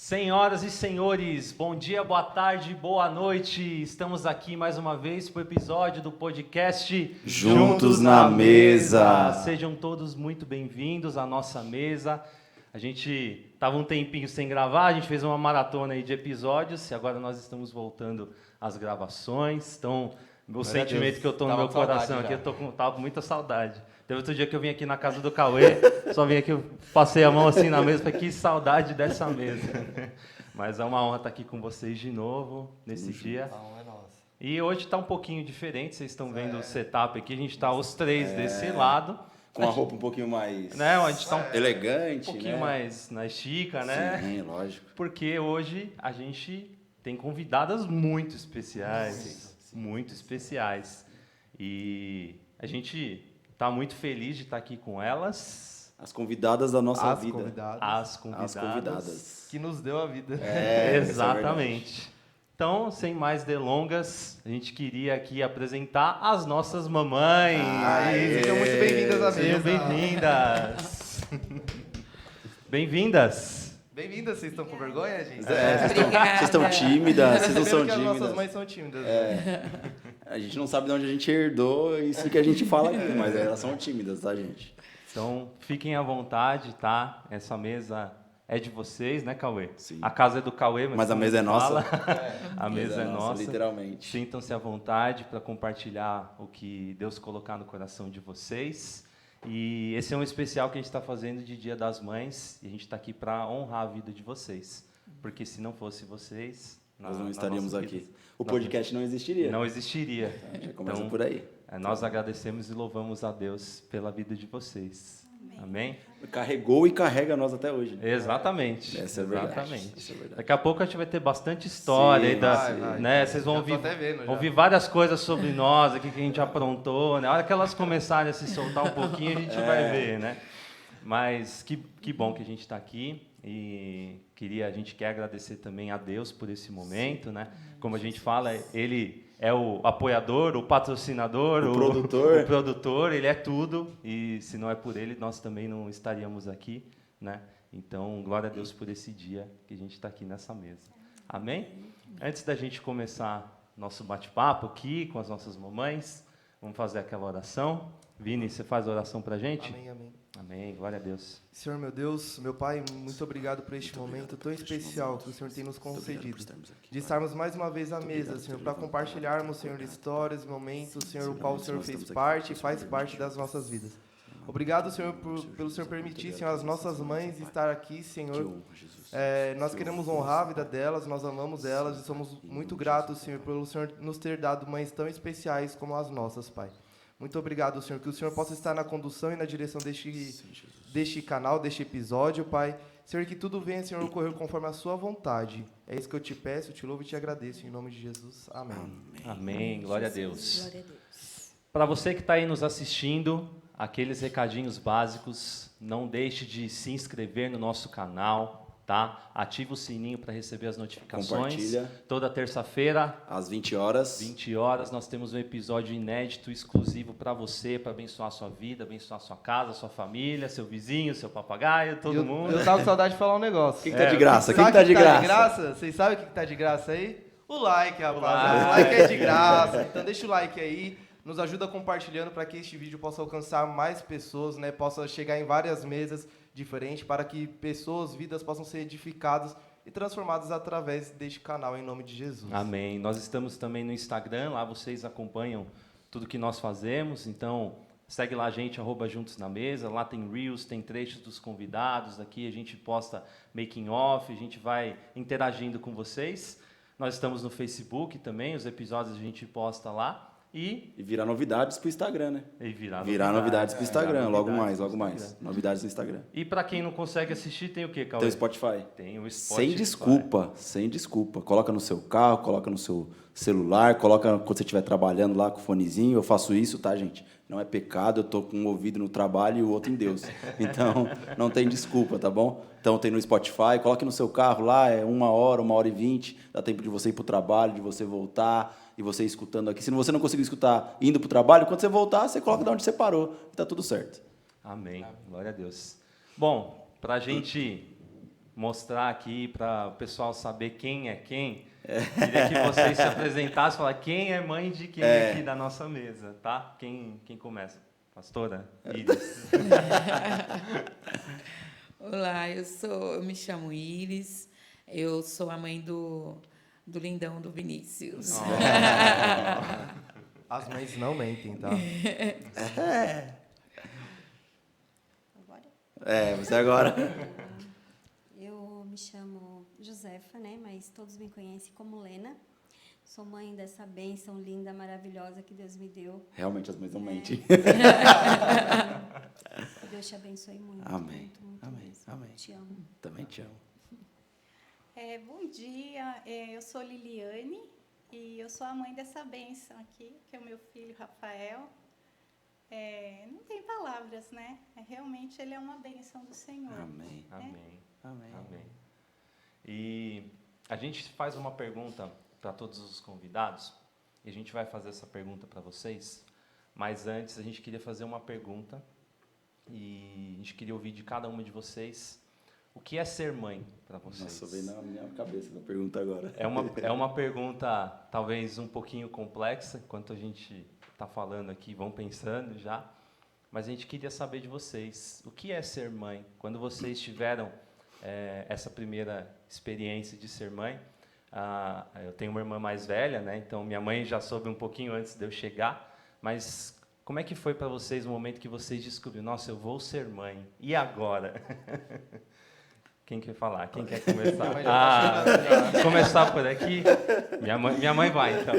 Senhoras e senhores, bom dia, boa tarde, boa noite. Estamos aqui mais uma vez para o episódio do podcast Juntos na Mesa. Sejam todos muito bem-vindos à nossa mesa. A gente estava um tempinho sem gravar, a gente fez uma maratona aí de episódios e agora nós estamos voltando às gravações. Então, o sentimento que eu estou no meu coração aqui, tava com muita saudade. Teve outro dia que eu vim aqui na casa do Cauê, só vim aqui, eu passei a mão assim na mesa, falei, que saudade dessa mesa. Mas é uma honra estar aqui com vocês de novo, nesse dia. A honra é nossa. E hoje está um pouquinho diferente, vocês estão vendo o setup aqui, a gente está os três desse lado. Com a roupa um pouquinho mais né, a gente está elegante, um pouquinho mais na estica, né? Sim, lógico. Porque hoje a gente tem convidadas muito especiais, muito especiais. E a gente está muito feliz de estar aqui com elas. As convidadas da nossa As vida. convidadas. As convidadas. As convidadas. Que nos deu a vida. Exatamente. Então, sem mais delongas, a gente queria aqui apresentar as nossas mamães. Sejam muito bem-vindas à Sejam mesa. bem-vindas. Bem-vindas. Bem-vindas, vocês estão com vergonha, gente? Vocês estão tímidas, vocês não Perceberam são que as nossas tímidas. mães são tímidas. A gente não sabe de onde a gente herdou isso que a gente fala aqui, mas elas são tímidas, tá, gente? Então, fiquem à vontade, tá? Essa mesa é de vocês, né, Cauê? Sim. A casa é do Cauê, Mas a como mesa é ele nossa. fala, a mesa é nossa. Literalmente. Sintam-se à vontade para compartilhar o que Deus colocar no coração de vocês. E esse é um especial que a gente está fazendo de Dia das Mães, e a gente está aqui para honrar a vida de vocês. Porque se não fosse vocês... Nós não estaríamos aqui. O Nós podcast não existiria. Não existiria. Já começa Então, por aí. nós agradecemos e louvamos a Deus pela vida de vocês. Amém? Carregou e carrega nós até hoje. Né? Exatamente. Essa é verdade. Exatamente. Essa é verdade. Daqui a pouco a gente vai ter bastante história. Sim, aí da, vai. né? Vocês vão Já tô ouvir, até vendo, já. ouvir várias coisas sobre nós aqui que a gente aprontou. Né? A hora que elas começarem a se soltar um pouquinho, a gente vai ver, né? Mas que bom que a gente está aqui e a gente quer agradecer também a Deus por esse momento, né? Como a gente fala, Ele é o apoiador, o patrocinador, O produtor, Ele é tudo e se não é por Ele, nós também não estaríamos aqui, né? Então, glória a Deus por esse dia que a gente está aqui nessa mesa. Amém? Antes da gente começar nosso bate-papo aqui com as nossas mamães, vamos fazer aquela oração. Vini, você faz a oração para a gente? Amém, amém. Amém, glória a Deus. Senhor, meu Deus, meu Pai, muito obrigado por este momento tão especial que o Senhor tem nos concedido. De estarmos mais uma vez à mesa, Senhor, para compartilharmos, Senhor, histórias, momentos, Senhor, o qual o Senhor fez parte e faz parte das nossas vidas. Obrigado, Senhor, pelo Senhor permitir, Senhor, as nossas mães estar aqui, Senhor. Nós queremos honrar a vida delas, nós amamos elas e somos muito gratos, Senhor, pelo Senhor nos ter dado mães tão especiais como as nossas, Pai. Muito obrigado, Senhor, que o Senhor possa estar na condução e na direção deste canal, deste episódio, Pai. Senhor, que tudo venha, Senhor, ocorrer conforme a sua vontade. É isso que eu te peço, te louvo e te agradeço, em nome de Jesus. Amém. Amém, glória a Deus. Glória a Deus. Para você que está aí nos assistindo, aqueles recadinhos básicos, não deixe de se inscrever no nosso canal, tá? Ativa o sininho para receber as notificações. Compartilha. Toda terça-feira, Às 20 horas. 20 horas, nós temos um episódio inédito, exclusivo para você, para abençoar a sua vida, abençoar a sua casa, a sua família, seu vizinho, seu papagaio, todo mundo. Eu tava com saudade de falar um negócio. Quem que tá de graça? Sabe Quem que tá de graça? graça? Vocês sabem o que tá de graça aí? O like, rapaziada. O like é de graça. Então deixa o like aí. Nos ajuda compartilhando para que este vídeo possa alcançar mais pessoas, né? Possa chegar em várias mesas diferentes para que pessoas, vidas possam ser edificadas e transformadas através deste canal, em nome de Jesus. Amém. Nós estamos também no Instagram, lá vocês acompanham tudo que nós fazemos, então segue lá a gente, @Juntos na Mesa, lá tem Reels, tem trechos dos convidados, aqui a gente posta making off, a gente vai interagindo com vocês. Nós estamos no Facebook também, os episódios a gente posta lá. E virar novidades pro Instagram, né? Virar novidades pro Instagram, virar logo novidades mais. pro Instagram. Novidades no Instagram. E para quem não consegue assistir, tem o quê, Cauê? Tem o Spotify. Tem o Spotify. Sem desculpa. Coloca no seu carro, coloca no seu celular, coloca quando você estiver trabalhando lá com o fonezinho. Eu faço isso, tá, gente? Não é pecado, eu tô com um ouvido no trabalho e o outro em Deus. Então, não tem desculpa, tá bom? Então, tem no Spotify, coloque no seu carro lá, é 1 hora, 1h20, dá tempo de você ir pro trabalho, de você voltar e você escutando aqui. Se você não conseguir escutar indo pro trabalho, quando você voltar, você coloca de onde você parou e tá tudo certo. Amém. Glória a Deus. Bom, para a gente mostrar aqui para o pessoal saber quem é quem, queria que vocês se apresentassem, falar quem é mãe de quem aqui da nossa mesa, tá? Quem começa? Pastora Iris. Olá, eu me chamo Iris, eu sou a mãe do lindão do Vinícius. As mães não mentem, tá? Você agora. Eu me chamo Josefa, né? Mas todos me conhecem como Lena. Sou mãe dessa bênção linda, maravilhosa que Deus me deu. Realmente as mães não mentem. Que Deus te abençoe muito. Amém. Muito, muito Amém. mesmo. Amém. Te amo. Também te amo. Bom dia, eu sou Liliane e eu sou a mãe dessa bênção aqui, que é o meu filho Rafael. Não tem palavras, né? Realmente ele é uma bênção do Senhor. Amém. Amém. Amém. Amém. E a gente faz uma pergunta para todos os convidados, e a gente vai fazer essa pergunta para vocês, mas antes a gente queria fazer uma pergunta, e a gente queria ouvir de cada uma de vocês o que é ser mãe para vocês. Nossa, veio na minha cabeça a pergunta agora. É uma pergunta talvez um pouquinho complexa, enquanto a gente está falando aqui, vão pensando já, mas a gente queria saber de vocês, o que é ser mãe? Quando vocês tiveram essa primeira experiência de ser mãe, eu tenho uma irmã mais velha, né? Então minha mãe já soube um pouquinho antes de eu chegar, mas como é que foi para vocês o momento que vocês descobriram, nossa, eu vou ser mãe, e agora? Quem quer falar? Quem quer começar? Começar por aqui? Minha mãe vai, então.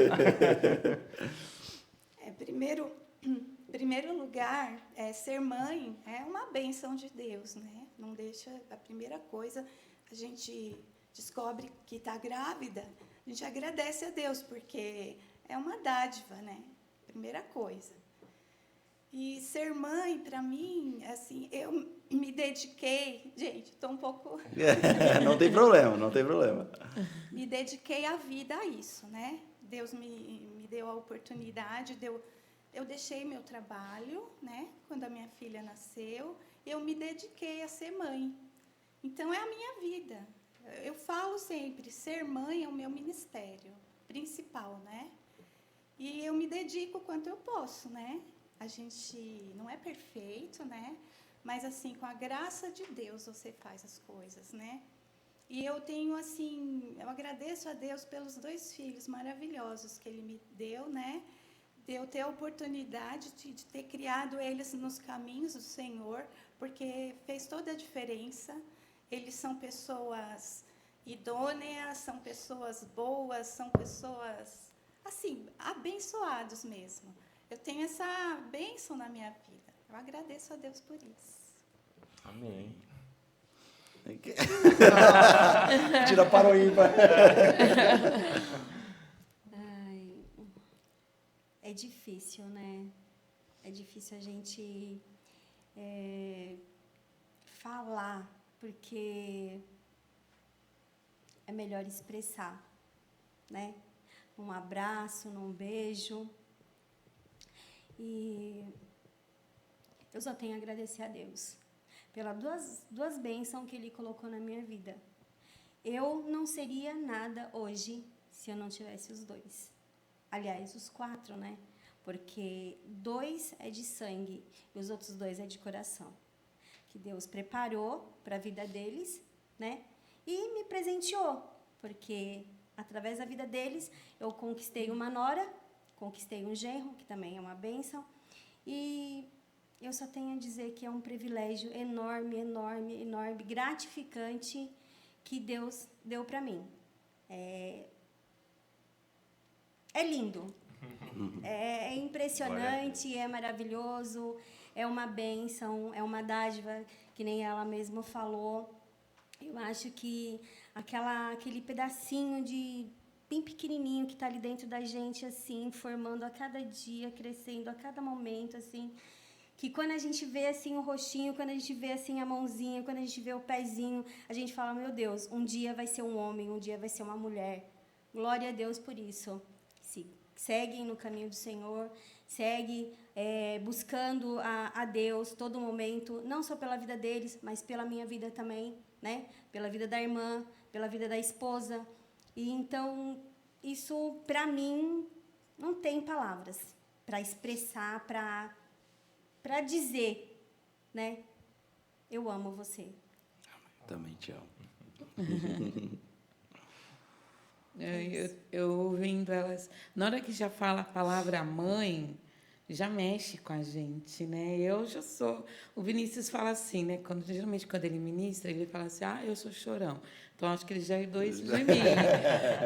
Primeiro lugar, ser mãe é uma bênção de Deus, né? Não deixa, a primeira coisa, a gente descobre que está grávida, a gente agradece a Deus, porque é uma dádiva, né? Primeira coisa. E ser mãe, para mim, assim, eu me dediquei, gente, estou um pouco... Não tem problema, não tem problema. Me dediquei a vida a isso, né? Deus me deu a oportunidade, eu deixei meu trabalho, né? Quando a minha filha nasceu, eu me dediquei a ser mãe. Então, é a minha vida. Eu falo sempre, ser mãe é o meu ministério principal, né? E eu me dedico o quanto eu posso, né? A gente não é perfeito, né? Mas, assim, com a graça de Deus, você faz as coisas, né? E eu tenho, assim, eu agradeço a Deus pelos 2 filhos maravilhosos que Ele me deu, né? De eu ter a oportunidade de ter criado eles nos caminhos do Senhor, porque fez toda a diferença. Eles são pessoas idôneas, são pessoas boas, são pessoas, assim, abençoados mesmo. Eu tenho essa bênção na minha vida. Eu agradeço a Deus por isso. Amém. Tira para o ímpar. É difícil, né? É difícil a gente falar, porque é melhor expressar, né? Num abraço, num beijo. E eu só tenho a agradecer a Deus pelas duas bênçãos que Ele colocou na minha vida. Eu não seria nada hoje se eu não tivesse os 2. Aliás, os 4, né? Porque 2 é de sangue e os outros 2 é de coração. Que Deus preparou para a vida deles, né? E me presenteou, porque através da vida deles eu conquistei uma nora, conquistei um genro, que também é uma bênção, e eu só tenho a dizer que é um privilégio enorme, enorme, enorme, gratificante que Deus deu para mim. É lindo, é impressionante, é maravilhoso, é uma bênção, é uma dádiva, que nem ela mesma falou. Eu acho que aquele pedacinho bem pequenininho que está ali dentro da gente, assim, formando a cada dia, crescendo a cada momento, assim, que quando a gente vê, assim, o rostinho, quando a gente vê, assim, a mãozinha, quando a gente vê o pezinho, a gente fala, meu Deus, um dia vai ser um homem, um dia vai ser uma mulher. Glória a Deus por isso. Seguem no caminho do Senhor, segue buscando a Deus todo momento, não só pela vida deles, mas pela minha vida também, né? Pela vida da irmã, pela vida da esposa. E então, isso, para mim, não tem palavras para expressar, para dizer, né? Eu amo você. Também te amo. Eu ouvindo elas, na hora que já fala a palavra mãe, já mexe com a gente, né? Eu já sou. O Vinícius fala assim, né? Geralmente quando ele ministra, ele fala assim: eu sou chorão. Então acho que ele já herdou isso de mim,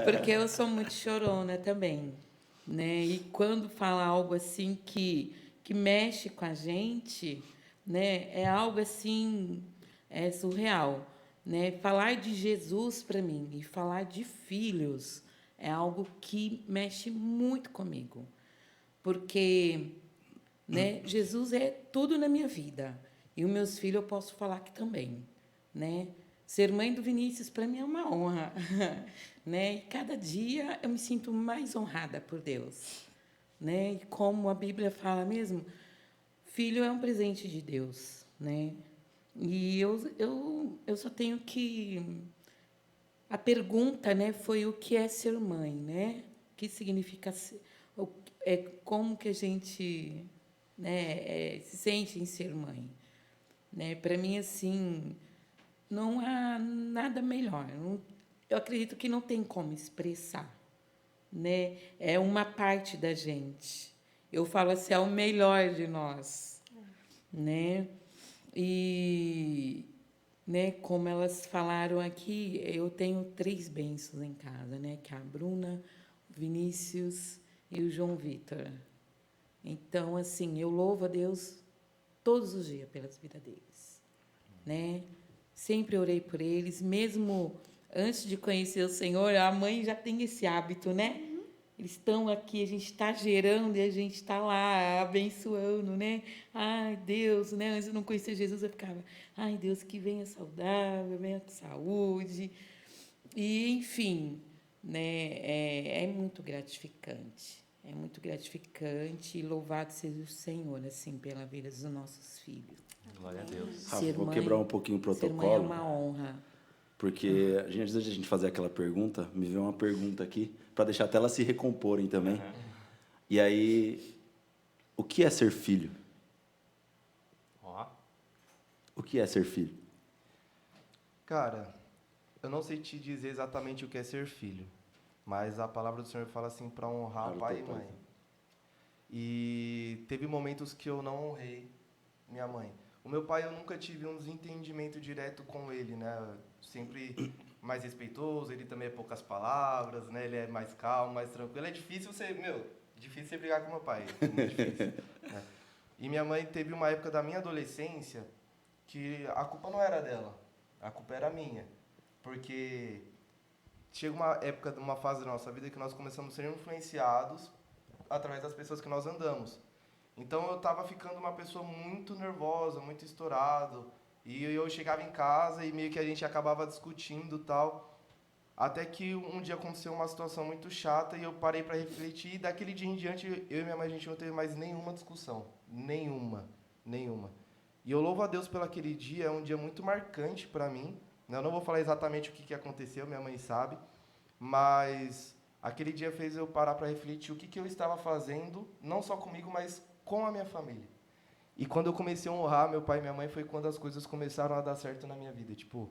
porque eu sou muito chorona também, né? E quando fala algo assim que mexe com a gente, né? É algo assim surreal. Né? Falar de Jesus para mim e falar de filhos é algo que mexe muito comigo, porque, né, Jesus é tudo na minha vida e os meus filhos eu posso falar que também, né? Ser mãe do Vinícius para mim é uma honra, né? E cada dia eu me sinto mais honrada por Deus, né? E como a Bíblia fala mesmo, filho é um presente de Deus, né? E eu só tenho que... A pergunta, né, foi o que é ser mãe, né? O que significa ser... como que a gente, né, se sente em ser mãe. Né? Para mim, assim, não há nada melhor. Eu acredito que não tem como expressar. Né? É uma parte da gente. Eu falo assim, é o melhor de nós. Né? E, né, como elas falaram aqui, eu tenho 3 bênçãos em casa, né, que é a Bruna, o Vinícius e o João Vitor. Então, assim, eu louvo a Deus todos os dias pelas vidas deles, né? Sempre orei por eles, mesmo antes de conhecer o Senhor, a mãe já tem esse hábito, né? Eles estão aqui, a gente está gerando e a gente está lá abençoando, né? Ai, Deus, né? Antes eu não conhecia Jesus, eu ficava, ai, Deus, que venha saudável, venha com saúde. E, enfim, né? É muito gratificante. É muito gratificante e louvado seja o Senhor, assim, pela vida dos nossos filhos. Glória a Deus. Rafa, vou quebrar um pouquinho o Ser mãe é protocolo. uma honra. Porque, antes da gente fazer aquela pergunta, me veio uma pergunta aqui, para deixar até elas se recomporem também. E aí, o que é ser filho? Ó. O que é ser filho? Cara, eu não sei te dizer exatamente o que é ser filho, mas a palavra do Senhor fala assim para honrar Claro, pai e teu pai. mãe. E teve momentos que eu não honrei minha mãe. O meu pai, eu nunca tive um desentendimento direto com ele, né? Sempre mais respeitoso, ele também é poucas palavras, né? Ele é mais calmo, mais tranquilo. É difícil você brigar com meu pai, muito difícil. Né? E minha mãe teve uma época da minha adolescência que a culpa não era dela, a culpa era minha. Porque chega uma época, uma fase da nossa vida que nós começamos a ser influenciados através das pessoas que nós andamos. Então eu estava ficando uma pessoa muito nervosa, muito estourado, e eu chegava em casa e meio que a gente acabava discutindo e tal, até que um dia aconteceu uma situação muito chata e eu parei para refletir, e daquele dia em diante eu e minha mãe a gente não teve mais nenhuma discussão, nenhuma. E eu louvo a Deus pelo aquele dia, é um dia muito marcante para mim, né? Eu não vou falar exatamente o que aconteceu, minha mãe sabe, mas aquele dia fez eu parar para refletir o que eu estava fazendo, não só comigo, mas com a minha família. E quando eu comecei a honrar meu pai e minha mãe, foi quando as coisas começaram a dar certo na minha vida. Tipo,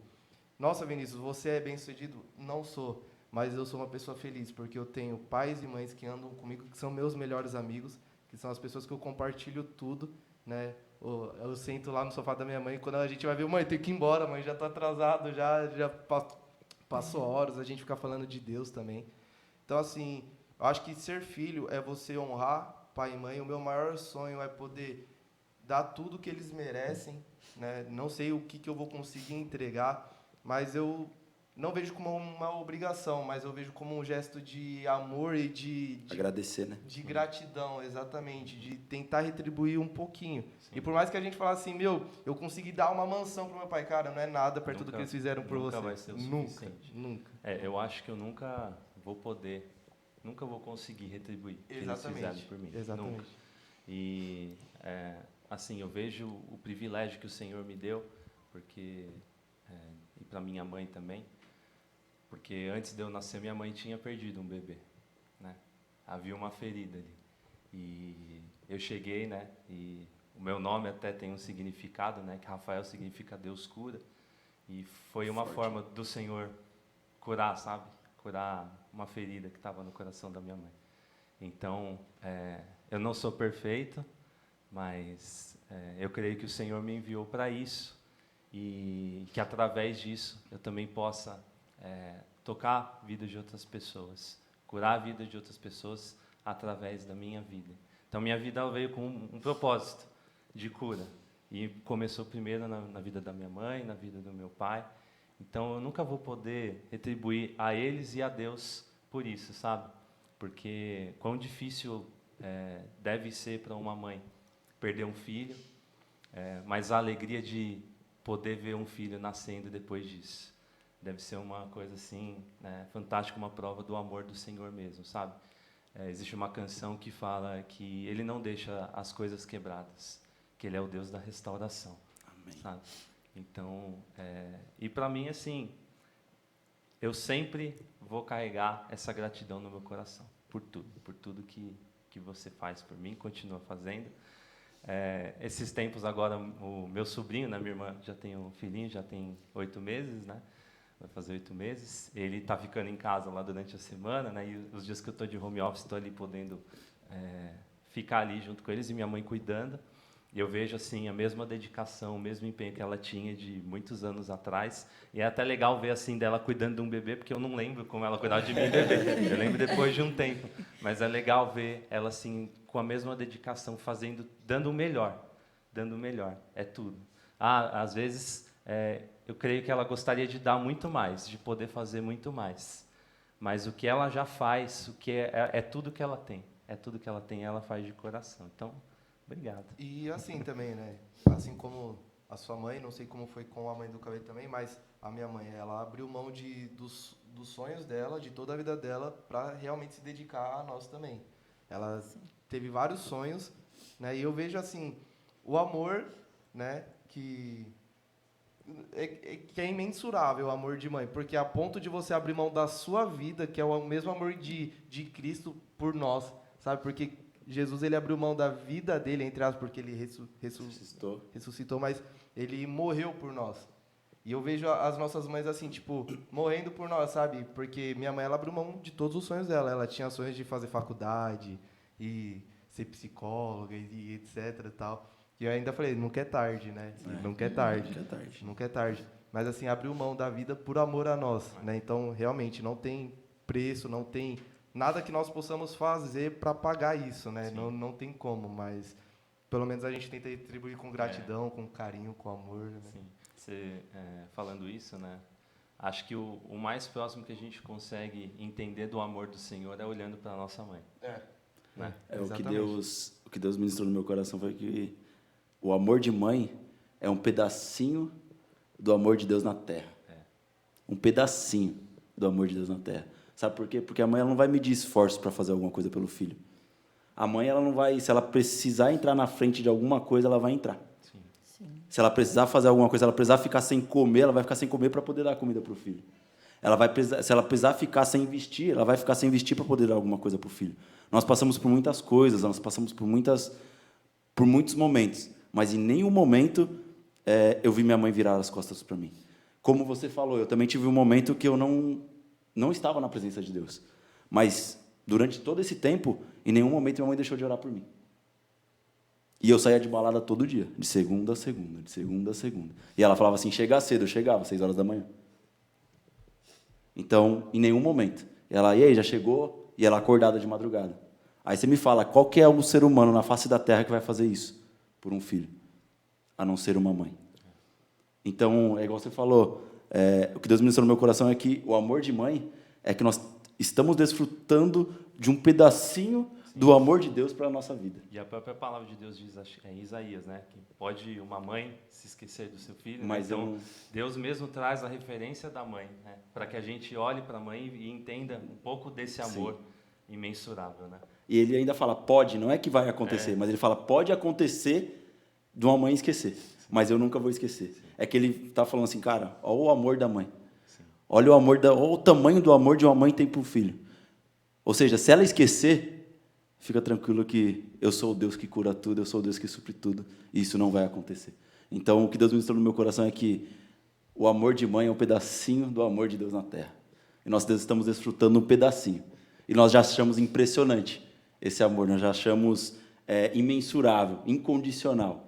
nossa, Vinícius, você é bem-sucedido? Não sou, mas eu sou uma pessoa feliz, porque eu tenho pais e mães que andam comigo, que são meus melhores amigos, que são as pessoas que eu compartilho tudo, né? Eu sento lá no sofá da minha mãe, quando a gente vai ver, mãe, tem que ir embora, mãe, já tô atrasado, já passou horas, a gente fica falando de Deus também. Então, assim, eu acho que ser filho é você honrar pai e mãe. O meu maior sonho é poder dar tudo que eles merecem, né? Não sei o que eu vou conseguir entregar, mas eu não vejo como uma obrigação, mas eu vejo como um gesto de amor e de Agradecer, né? de gratidão, exatamente, de tentar retribuir um pouquinho. Sim. E por mais que a gente falasse assim, eu consegui dar uma mansão pro meu pai, cara, não é nada perto do que eles fizeram por você. Nunca vai ser o suficiente. Nunca. Eu acho que eu nunca vou conseguir retribuir o que eles fizeram por mim. Exatamente. Nunca. E, assim, eu vejo o privilégio que o Senhor me deu, porque, e para minha mãe também, porque antes de eu nascer, minha mãe tinha perdido um bebê, né? Havia uma ferida ali. E eu cheguei, né? E o meu nome até tem um significado, né? Que Rafael significa Deus cura. E foi uma forma do Senhor curar, sabe? Curar uma ferida que estava no coração da minha mãe. Então, eu não sou perfeito, mas eu creio que o Senhor me enviou para isso e que através disso eu também possa tocar a vida de outras pessoas, curar a vida de outras pessoas através da minha vida. Então, minha vida ela veio com um propósito de cura. E começou primeiro na vida da minha mãe, na vida do meu pai. Então, eu nunca vou poder retribuir a eles e a Deus por isso, sabe? Porque quão difícil deve ser para uma mãe perder um filho, mas a alegria de poder ver um filho nascendo depois disso. Deve ser uma coisa assim, fantástica, uma prova do amor do Senhor mesmo, sabe? Existe uma canção que fala que Ele não deixa as coisas quebradas, que Ele é o Deus da restauração. Amém. Sabe? Então, e para mim, assim, eu sempre vou carregar essa gratidão no meu coração, por tudo que você faz por mim, continua fazendo. Esses tempos agora, o meu sobrinho, né, minha irmã já tem um filhinho, já tem 8 meses, né? Vai fazer 8 meses. Ele está ficando em casa lá durante a semana, né? E os dias que eu estou de home office, estou ali podendo ficar ali junto com eles e minha mãe cuidando. E eu vejo assim a mesma dedicação, o mesmo empenho que ela tinha de muitos anos atrás. E é até legal ver assim dela cuidando de um bebê, porque eu não lembro como ela cuidava de mim bebê. Eu lembro depois de um tempo. Mas é legal ver ela assim com a mesma dedicação, fazendo, dando o melhor, dando o melhor. É tudo. Às vezes eu creio que ela gostaria de dar muito mais, de poder fazer muito mais. Mas o que ela já faz, o que é tudo que ela tem. É tudo que ela tem, ela faz de coração. Então, obrigado. E assim também, né? Assim como a sua mãe, não sei como foi com a mãe do Cauê também, mas a minha mãe, ela abriu mão dos sonhos dela, de toda a vida dela, para realmente se dedicar a nós também. Ela teve vários sonhos, né? E eu vejo assim, o amor, né? Que é imensurável o amor de mãe, porque a ponto de você abrir mão da sua vida, que é o mesmo amor de Cristo por nós, sabe? Porque Jesus, ele abriu mão da vida dele, entre aspas, porque ele ressuscitou, mas ele morreu por nós. E eu vejo as nossas mães assim, tipo, morrendo por nós, sabe? Porque minha mãe, ela abriu mão de todos os sonhos dela. Ela tinha sonhos de fazer faculdade e ser psicóloga e etc e tal. E eu ainda falei, nunca é tarde, né? Nunca é tarde. Nunca é tarde. Nunca é tarde. Mas assim, abriu mão da vida por amor a nós, né? Então, realmente, não tem preço, não tem nada que nós possamos fazer para pagar isso, né? Não tem como, mas pelo menos a gente tenta retribuir com gratidão, com carinho, com amor, né? Sim. Você falando isso, né? Acho que o mais próximo que a gente consegue entender do amor do Senhor é olhando para a nossa mãe. Né? O que Deus ministrou no meu coração foi que o amor de mãe é um pedacinho do amor de Deus na terra. Um pedacinho do amor de Deus na terra. Sabe por quê? Porque a mãe ela não vai medir esforços para fazer alguma coisa pelo filho. A mãe ela não vai, se ela precisar entrar na frente de alguma coisa, ela vai entrar. Sim. Se ela precisar fazer alguma coisa, ela precisar ficar sem comer, ela vai ficar sem comer para poder dar comida para o filho. Se ela precisar ficar sem vestir, ela vai ficar sem vestir para poder dar alguma coisa para o filho. Nós passamos por muitas coisas, nós passamos por muitos momentos, mas em nenhum momento eu vi minha mãe virar as costas para mim. Como você falou, eu também tive um momento que eu não estava na presença de Deus. Mas, durante todo esse tempo, em nenhum momento minha mãe deixou de orar por mim. E eu saía de balada todo dia, de segunda a segunda, de segunda a segunda. E ela falava assim, chegar cedo, eu chegava, 6 horas da manhã. Então, em nenhum momento. Ela, e aí, já chegou? E ela acordada de madrugada. Aí você me fala, qual que é o ser humano na face da terra que vai fazer isso por um filho? A não ser uma mãe. Então, é igual você falou, o que Deus ministrou no meu coração é que o amor de mãe é que nós estamos desfrutando de um pedacinho do amor de Deus para a nossa vida. E a própria palavra de Deus diz em Isaías, né, que pode uma mãe se esquecer do seu filho, mas né? Então Deus mesmo traz a referência da mãe, né, para que a gente olhe para a mãe e entenda um pouco desse amor imensurável, né? E ele ainda fala, pode, não é que vai acontecer, mas ele fala, pode acontecer de uma mãe esquecer, mas eu nunca vou esquecer. É que ele está falando assim, cara, olha o amor da mãe. Olha olha o tamanho do amor de uma mãe tem para o filho. Ou seja, se ela esquecer, fica tranquilo que eu sou o Deus que cura tudo, eu sou o Deus que supre tudo, e isso não vai acontecer. Então, o que Deus ministrou no meu coração é que o amor de mãe é um pedacinho do amor de Deus na terra. E nós estamos desfrutando um pedacinho. E nós já achamos impressionante esse amor, nós já achamos imensurável, incondicional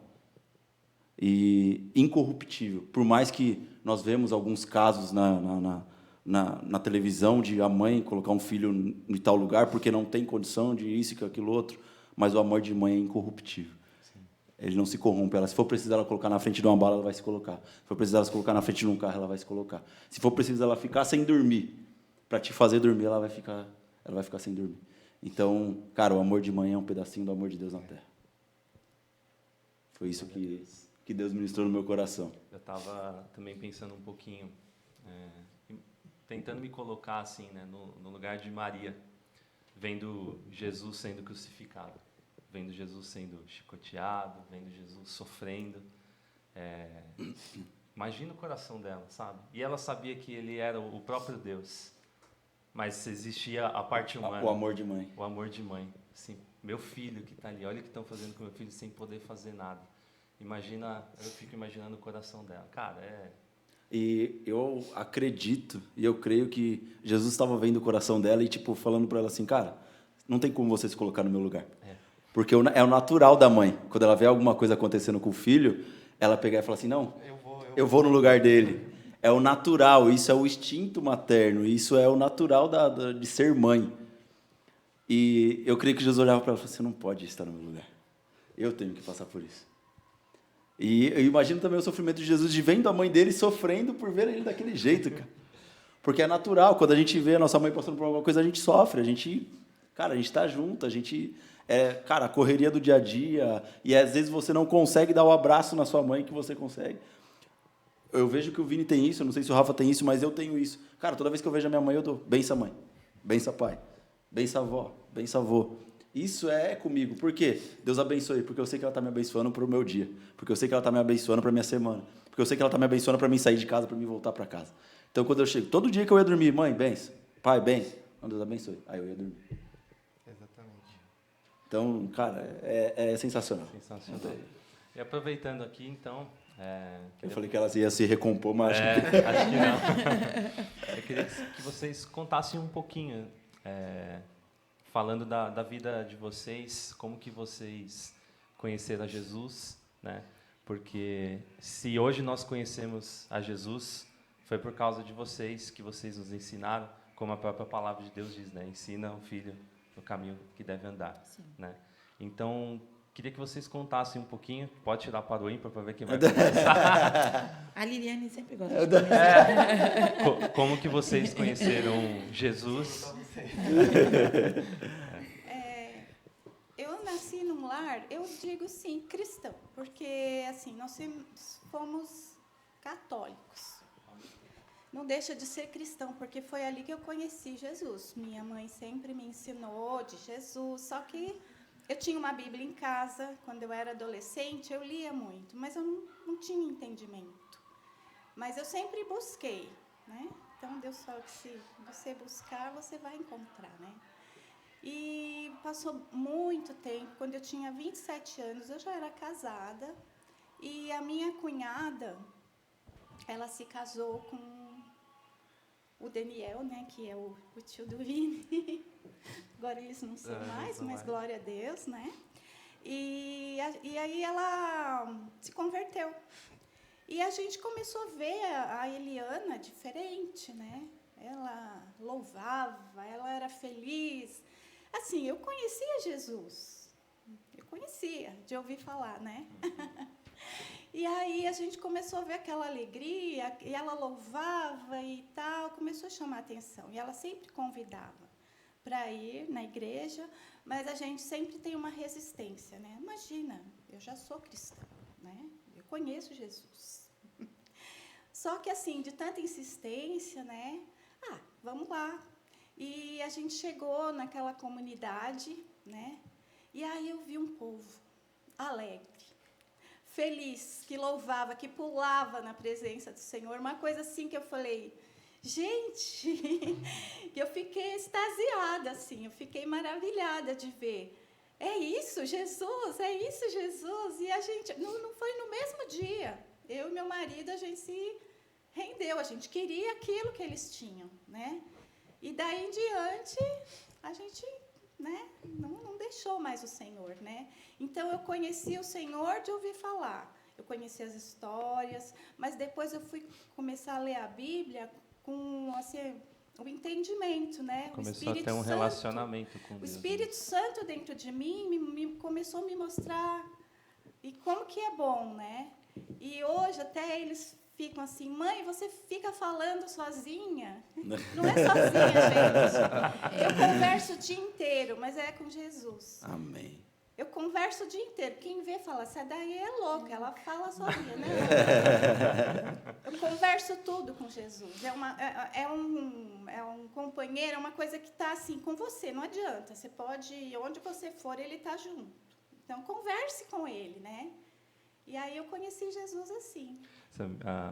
e incorruptível. Por mais que nós vemos alguns casos na televisão de a mãe colocar um filho em tal lugar porque não tem condição de isso e aquilo outro, mas o amor de mãe é incorruptível. Sim. Ele não se corrompe. Se for preciso ela colocar na frente de uma bala, ela vai se colocar. Se for preciso ela se colocar na frente de um carro, ela vai se colocar. Se for preciso ela ficar sem dormir, para te fazer dormir, ela vai ficar sem dormir. Então, cara, o amor de mãe é um pedacinho do amor de Deus na terra. Foi isso que Deus ministrou no meu coração. Eu estava também pensando um pouquinho, tentando me colocar assim, né, no lugar de Maria, vendo Jesus sendo crucificado, vendo Jesus sendo chicoteado, vendo Jesus sofrendo. Imagina o coração dela, sabe? E ela sabia que ele era o próprio Deus, mas existia a parte humana. O amor de mãe. O amor de mãe. Assim, meu filho que está ali, olha o que estão fazendo com meu filho sem poder fazer nada. Eu fico imaginando o coração dela. Cara, E eu acredito, e eu creio que Jesus estava vendo o coração dela e, tipo, falando para ela assim, cara, não tem como você se colocar no meu lugar. Porque é o natural da mãe. Quando ela vê alguma coisa acontecendo com o filho, ela pegar e falar assim, não, eu vou no lugar dele. É o natural, isso é o instinto materno, isso é o natural de ser mãe. E eu creio que Jesus olhava para ela e falou, você não pode estar no meu lugar. Eu tenho que passar por isso. E eu imagino também o sofrimento de Jesus de vendo a mãe dele sofrendo por ver ele daquele jeito, cara. Porque é natural, quando a gente vê a nossa mãe passando por alguma coisa, a gente sofre, a gente está junto, a correria do dia a dia, e às vezes você não consegue dar o abraço na sua mãe que você consegue. Eu vejo que o Vini tem isso, eu não sei se o Rafa tem isso, mas eu tenho isso. Cara, toda vez que eu vejo a minha mãe, eu dou benção mãe, benção pai, benção avó, benção avô. Isso é comigo. Por quê? Deus abençoe. Porque eu sei que ela está me abençoando para o meu dia. Porque eu sei que ela está me abençoando para a minha semana. Porque eu sei que ela está me abençoando para mim sair de casa, para mim voltar para casa. Então, quando eu chego, todo dia que eu ia dormir, mãe, benção. Pai, benção. Deus abençoe. Aí eu ia dormir. Exatamente. Então, cara, é sensacional. sensacional. E aproveitando aqui, então... Eu falei que elas iam se recompor, mas acho que não. Eu queria que vocês contassem um pouquinho... falando da vida de vocês, como que vocês conheceram a Jesus, né? Porque se hoje nós conhecemos a Jesus, foi por causa de vocês, que vocês nos ensinaram, como a própria palavra de Deus diz, né? Ensina o filho no caminho que deve andar, né? Então, queria que vocês contassem um pouquinho, pode tirar para o ímpar para ver quem vai começar. A Liliane sempre gosta de começar. Como que vocês conheceram Jesus? Eu nasci num lar, eu digo sim, cristão, porque assim, nós fomos católicos. Não deixa de ser cristão, porque foi ali que eu conheci Jesus. Minha mãe sempre me ensinou de Jesus, só que eu tinha uma Bíblia em casa, quando eu era adolescente, eu lia muito, mas eu não tinha entendimento. Mas eu sempre busquei, né? Então, Deus fala que se você buscar, você vai encontrar, né? E passou muito tempo, quando eu tinha 27 anos, eu já era casada, e a minha cunhada, ela se casou com o Daniel, né, que é o tio do Vini. Agora eles não são mais, mas glória a Deus, né? E aí ela se converteu. E a gente começou a ver a Eliana diferente, né? Ela louvava, ela era feliz. Assim, eu conhecia Jesus. Eu conhecia, de ouvir falar, né? E aí a gente começou a ver aquela alegria, e ela louvava e tal, começou a chamar a atenção. E ela sempre convidava para ir na igreja, mas a gente sempre tem uma resistência, né? Imagina, eu já sou cristã, né? Eu conheço Jesus. Só que, assim, de tanta insistência, né? Vamos lá. E a gente chegou naquela comunidade, né? E aí eu vi um povo alegre, feliz, que louvava, que pulava na presença do Senhor. Uma coisa assim que eu falei, gente, que eu fiquei extasiada, assim, eu fiquei maravilhada de ver. É isso, Jesus, é isso, Jesus. E a gente, não foi no mesmo dia. Eu e meu marido, a gente se rendeu, a gente queria aquilo que eles tinham, né? E daí em diante, a gente, né, não deixou mais o Senhor, né? Então, eu conheci o Senhor de ouvir falar. Eu conheci as histórias, mas depois eu fui começar a ler a Bíblia com, assim, o entendimento, né? Começou a ter um relacionamento com O Deus. Espírito Santo dentro de mim começou a me mostrar e como que é bom, né? E hoje até eles ficam assim, mãe, você fica falando sozinha? Não é sozinha, gente. Eu converso o dia inteiro, mas é com Jesus. Amém. Eu converso o dia inteiro. Quem vê fala, essa daí é louca, ela fala sozinha, né? Eu converso tudo com Jesus. É um companheiro, é uma coisa que está assim com você, não adianta. Você pode ir onde você for, ele está junto. Então, converse com ele, né? E aí eu conheci Jesus assim.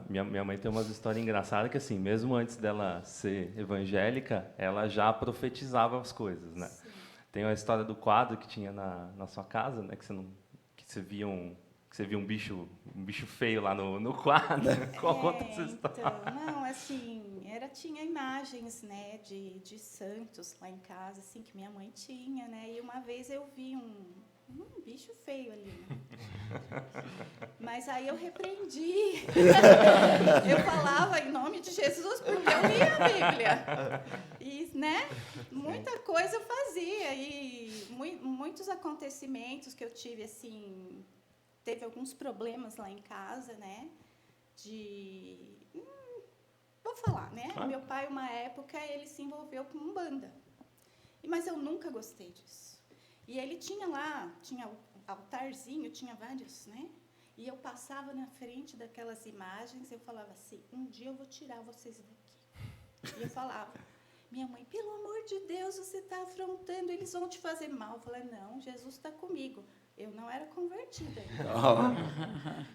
Minha mãe tem umas histórias engraçadas que, assim, mesmo antes dela ser evangélica, ela já profetizava as coisas, né? Sim. Tem a história do quadro que tinha na sua casa, né? Que você via um bicho feio lá no quadro. Conta essa história. Então, não, assim, tinha imagens, né, de santos lá em casa, assim, que minha mãe tinha, né? E uma vez eu vi um bicho feio ali, né? Mas aí eu repreendi. Eu falava em nome de Jesus porque eu lia a Bíblia. E, né, muita coisa eu fazia. E muitos acontecimentos que eu tive, assim, teve alguns problemas lá em casa, né? Vou falar, né? Claro. Meu pai, uma época, ele se envolveu com Umbanda. Mas eu nunca gostei disso. E ele tinha o altarzinho, tinha vários, né? E eu passava na frente daquelas imagens e eu falava assim, um dia eu vou tirar vocês daqui. E eu falava, minha mãe, pelo amor de Deus, você está afrontando, eles vão te fazer mal. Eu falei, não, Jesus está comigo. Eu não era convertida ainda.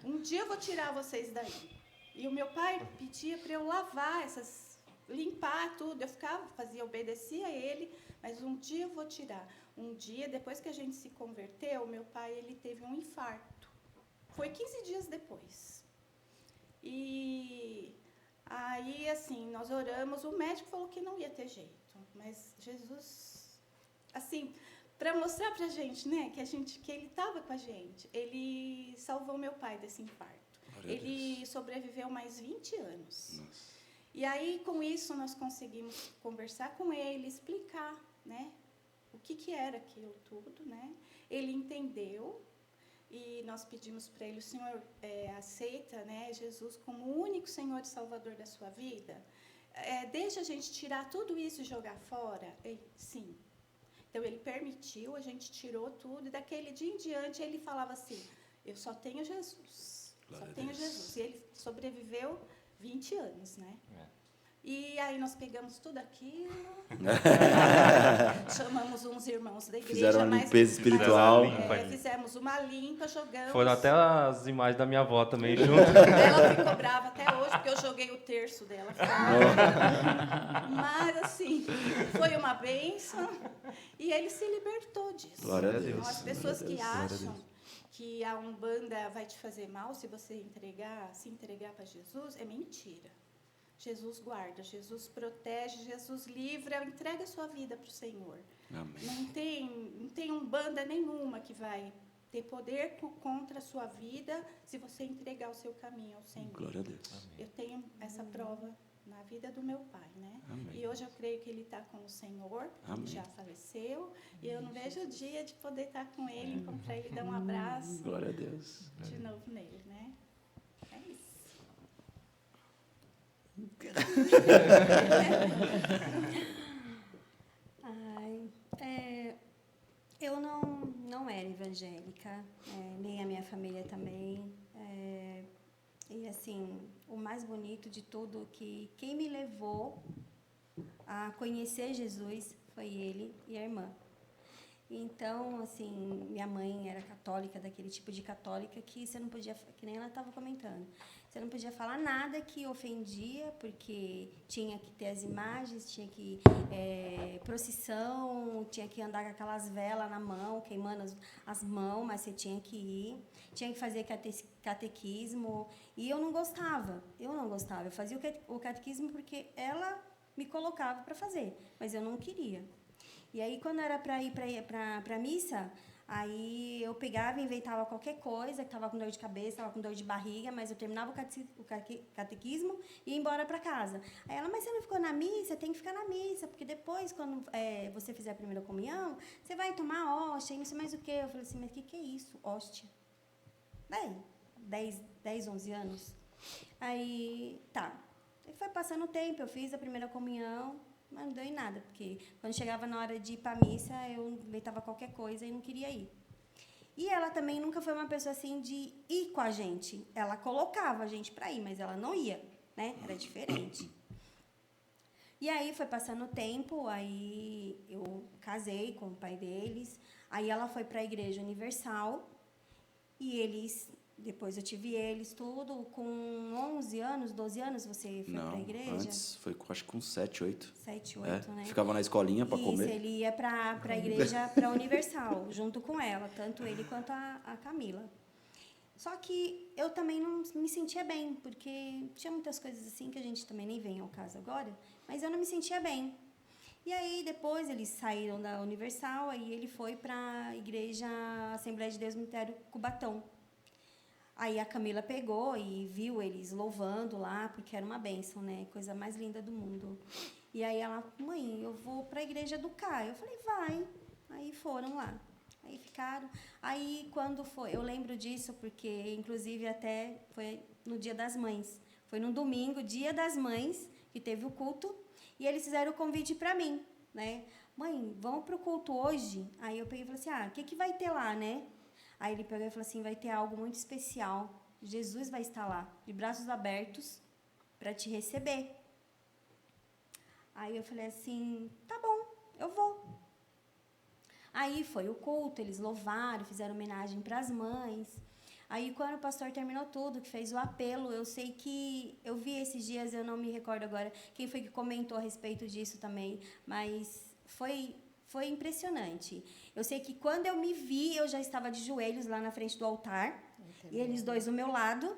Um dia eu vou tirar vocês daí. E o meu pai pedia para eu lavar limpar tudo. Eu obedecia a ele, mas um dia eu vou tirar. Um dia, depois que a gente se converteu, meu pai, ele teve um infarto. Foi 15 dias depois. E aí, assim, nós oramos, o médico falou que não ia ter jeito. Mas Jesus, assim, para mostrar para a gente, né, que ele estava com a gente, ele salvou meu pai desse infarto. Ele sobreviveu mais 20 anos. Nossa. E aí, com isso, nós conseguimos conversar com ele, explicar, né, o que era aquilo tudo, né? Ele entendeu e nós pedimos para ele, o Senhor aceita, né, Jesus como o único Senhor e Salvador da sua vida? Deixa a gente tirar tudo isso e jogar fora? Sim. Então, ele permitiu, a gente tirou tudo, e daquele dia em diante ele falava assim, eu só tenho Jesus, só tenho Jesus. E ele sobreviveu 20 anos, né? E aí nós pegamos tudo aquilo, chamamos uns irmãos da igreja. Fizeram uma limpeza espiritual. Fizemos uma limpa, jogamos. Foram até as imagens da minha avó também junto. Ela ficou brava até hoje, porque eu joguei o terço dela fora. Mas, assim, foi uma bênção e ele se libertou disso. Glória a Deus. Então, as pessoas que Glória a Deus. acham que a Umbanda vai te fazer mal se você se entregar para Jesus, é mentira. Jesus guarda, Jesus protege, Jesus livra, entrega a sua vida para o Senhor. Amém. Não tem Umbanda nenhuma que vai ter poder contra a sua vida se você entregar o seu caminho ao Senhor. Glória a Deus. Eu tenho essa prova na vida do meu pai, né? Amém. E hoje eu creio que ele está com o Senhor, Amém. ele já faleceu, e eu não vejo o dia de poder estar com ele, encontrar ele, dar um abraço Glória a Deus. de novo nele, né? É isso. Eu não era evangélica, nem a minha família também. E, assim, o mais bonito de tudo que quem me levou a conhecer Jesus foi ele e a irmã. Então, assim, minha mãe era católica, daquele tipo de católica que você não podia, que nem ela estava comentando, você não podia falar nada que ofendia, porque tinha que ter as imagens, tinha que procissão, tinha que andar com aquelas velas na mão, queimando as mãos, mas você tinha que ir, tinha que fazer catequismo, e eu não gostava, eu fazia o catequismo porque ela me colocava para fazer, mas eu não queria. E aí, quando era para ir para a missa, aí eu pegava e inventava qualquer coisa, que estava com dor de cabeça, estava com dor de barriga, mas eu terminava o catequismo e ia embora para casa. Aí ela, mas você não ficou na missa? Tem que ficar na missa, porque depois, quando você fizer a primeira comunhão, você vai tomar hóstia e não sei mais o quê. Eu falei assim, mas o que é isso, hóstia? Daí, 10, 11 anos. Aí, tá. Aí foi passando o tempo, eu fiz a primeira comunhão, mas não deu em nada, porque quando chegava na hora de ir para a missa, eu inventava qualquer coisa e não queria ir. E ela também nunca foi uma pessoa assim de ir com a gente. Ela colocava a gente para ir, mas ela não ia, né? Era diferente. E aí foi passando o tempo, aí eu casei com o pai deles, aí ela foi para a Igreja Universal, e eles... Depois eu tive eles, tudo. Com 11 anos, 12 anos, você foi para a igreja? Antes, foi acho que com 7, 8. 7, 8, né? Ficava na escolinha para comer. Isso, ele ia para a igreja, para a Universal, junto com ela, tanto ele quanto a Camila. Só que eu também não me sentia bem, porque tinha muitas coisas assim que a gente também nem vem ao caso agora, mas eu não me sentia bem. E aí, depois, eles saíram da Universal, aí ele foi para a igreja Assembleia de Deus Ministério Cubatão. Aí a Camila pegou e viu eles louvando lá, porque era uma bênção, né? Coisa mais linda do mundo. E aí ela, mãe, eu vou para a igreja do Caio. Eu falei, vai. Aí foram lá. Aí ficaram. Aí quando foi, eu lembro disso porque, inclusive, até foi no Dia das Mães. Foi no domingo, Dia das Mães, que teve o culto. E eles fizeram o convite para mim, né? Mãe, vamos para o culto hoje? Aí eu peguei e falei assim, o que vai ter lá, né? Aí ele pegou e falou assim, vai ter algo muito especial. Jesus vai estar lá, de braços abertos, para te receber. Aí eu falei assim, tá bom, eu vou. Aí foi o culto, eles louvaram, fizeram homenagem para as mães. Aí quando o pastor terminou tudo, que fez o apelo, eu sei que, eu vi esses dias, eu não me recordo agora quem foi que comentou a respeito disso também, mas foi impressionante. Eu sei que quando eu me vi, eu já estava de joelhos lá na frente do altar, e eles dois do meu lado,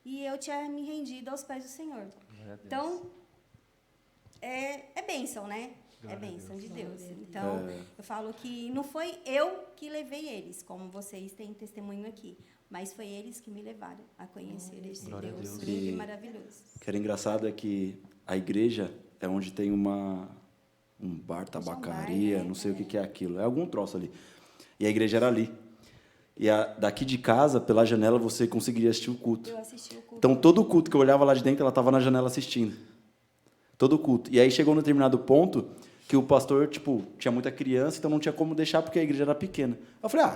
e eu tinha me rendido aos pés do Senhor. Então, é bênção, né? É bênção de Deus. Então, eu falo que não foi eu que levei eles, como vocês têm testemunho aqui, mas foi eles que me levaram a conhecer esse Deus lindo e maravilhoso. O que era engraçado é que a igreja é onde tem um bar, tabacaria, não sei o que é aquilo. É algum troço ali. E a igreja era ali. E daqui de casa, pela janela, você conseguiria assistir o culto. Eu assisti o culto. Então, todo o culto que eu olhava lá de dentro, ela estava na janela assistindo. Todo o culto. E aí chegou num determinado ponto que o pastor, tinha muita criança, então não tinha como deixar, porque a igreja era pequena. Eu falei,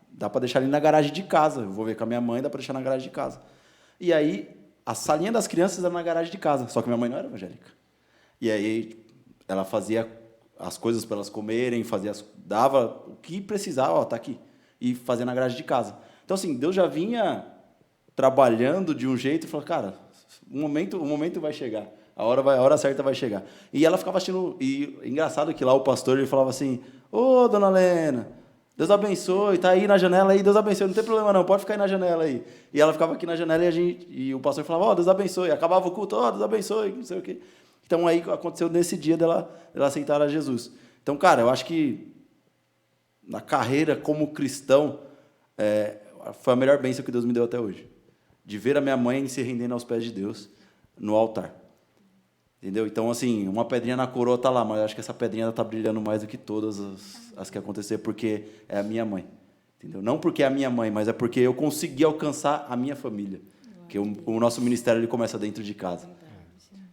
dá para deixar ali na garagem de casa. Eu vou ver com a minha mãe, dá para deixar na garagem de casa. E aí, a salinha das crianças era na garagem de casa. Só que minha mãe não era evangélica. E aí, ela fazia as coisas para elas comerem, dava o que precisava, tá aqui, e fazia na garagem de casa. Então, assim, Deus já vinha trabalhando de um jeito e falou, cara, o momento vai chegar, a hora certa vai chegar. E ela ficava assistindo, e engraçado que lá o pastor, ele falava assim, ô, dona Lena, Deus abençoe, tá aí na janela aí, Deus abençoe, não tem problema não, pode ficar aí na janela aí. E ela ficava aqui na janela e o pastor falava, Deus abençoe, acabava o culto, Deus abençoe, não sei o quê. Então, aí aconteceu nesse dia dela aceitar a Jesus. Então, cara, eu acho que na carreira como cristão, foi a melhor bênção que Deus me deu até hoje. De ver a minha mãe se rendendo aos pés de Deus no altar. Entendeu? Então, assim, uma pedrinha na coroa está lá, mas eu acho que essa pedrinha está brilhando mais do que todas as que aconteceram, porque é a minha mãe. Entendeu? Não porque é a minha mãe, mas é porque eu consegui alcançar a minha família. Porque o nosso ministério ele começa dentro de casa.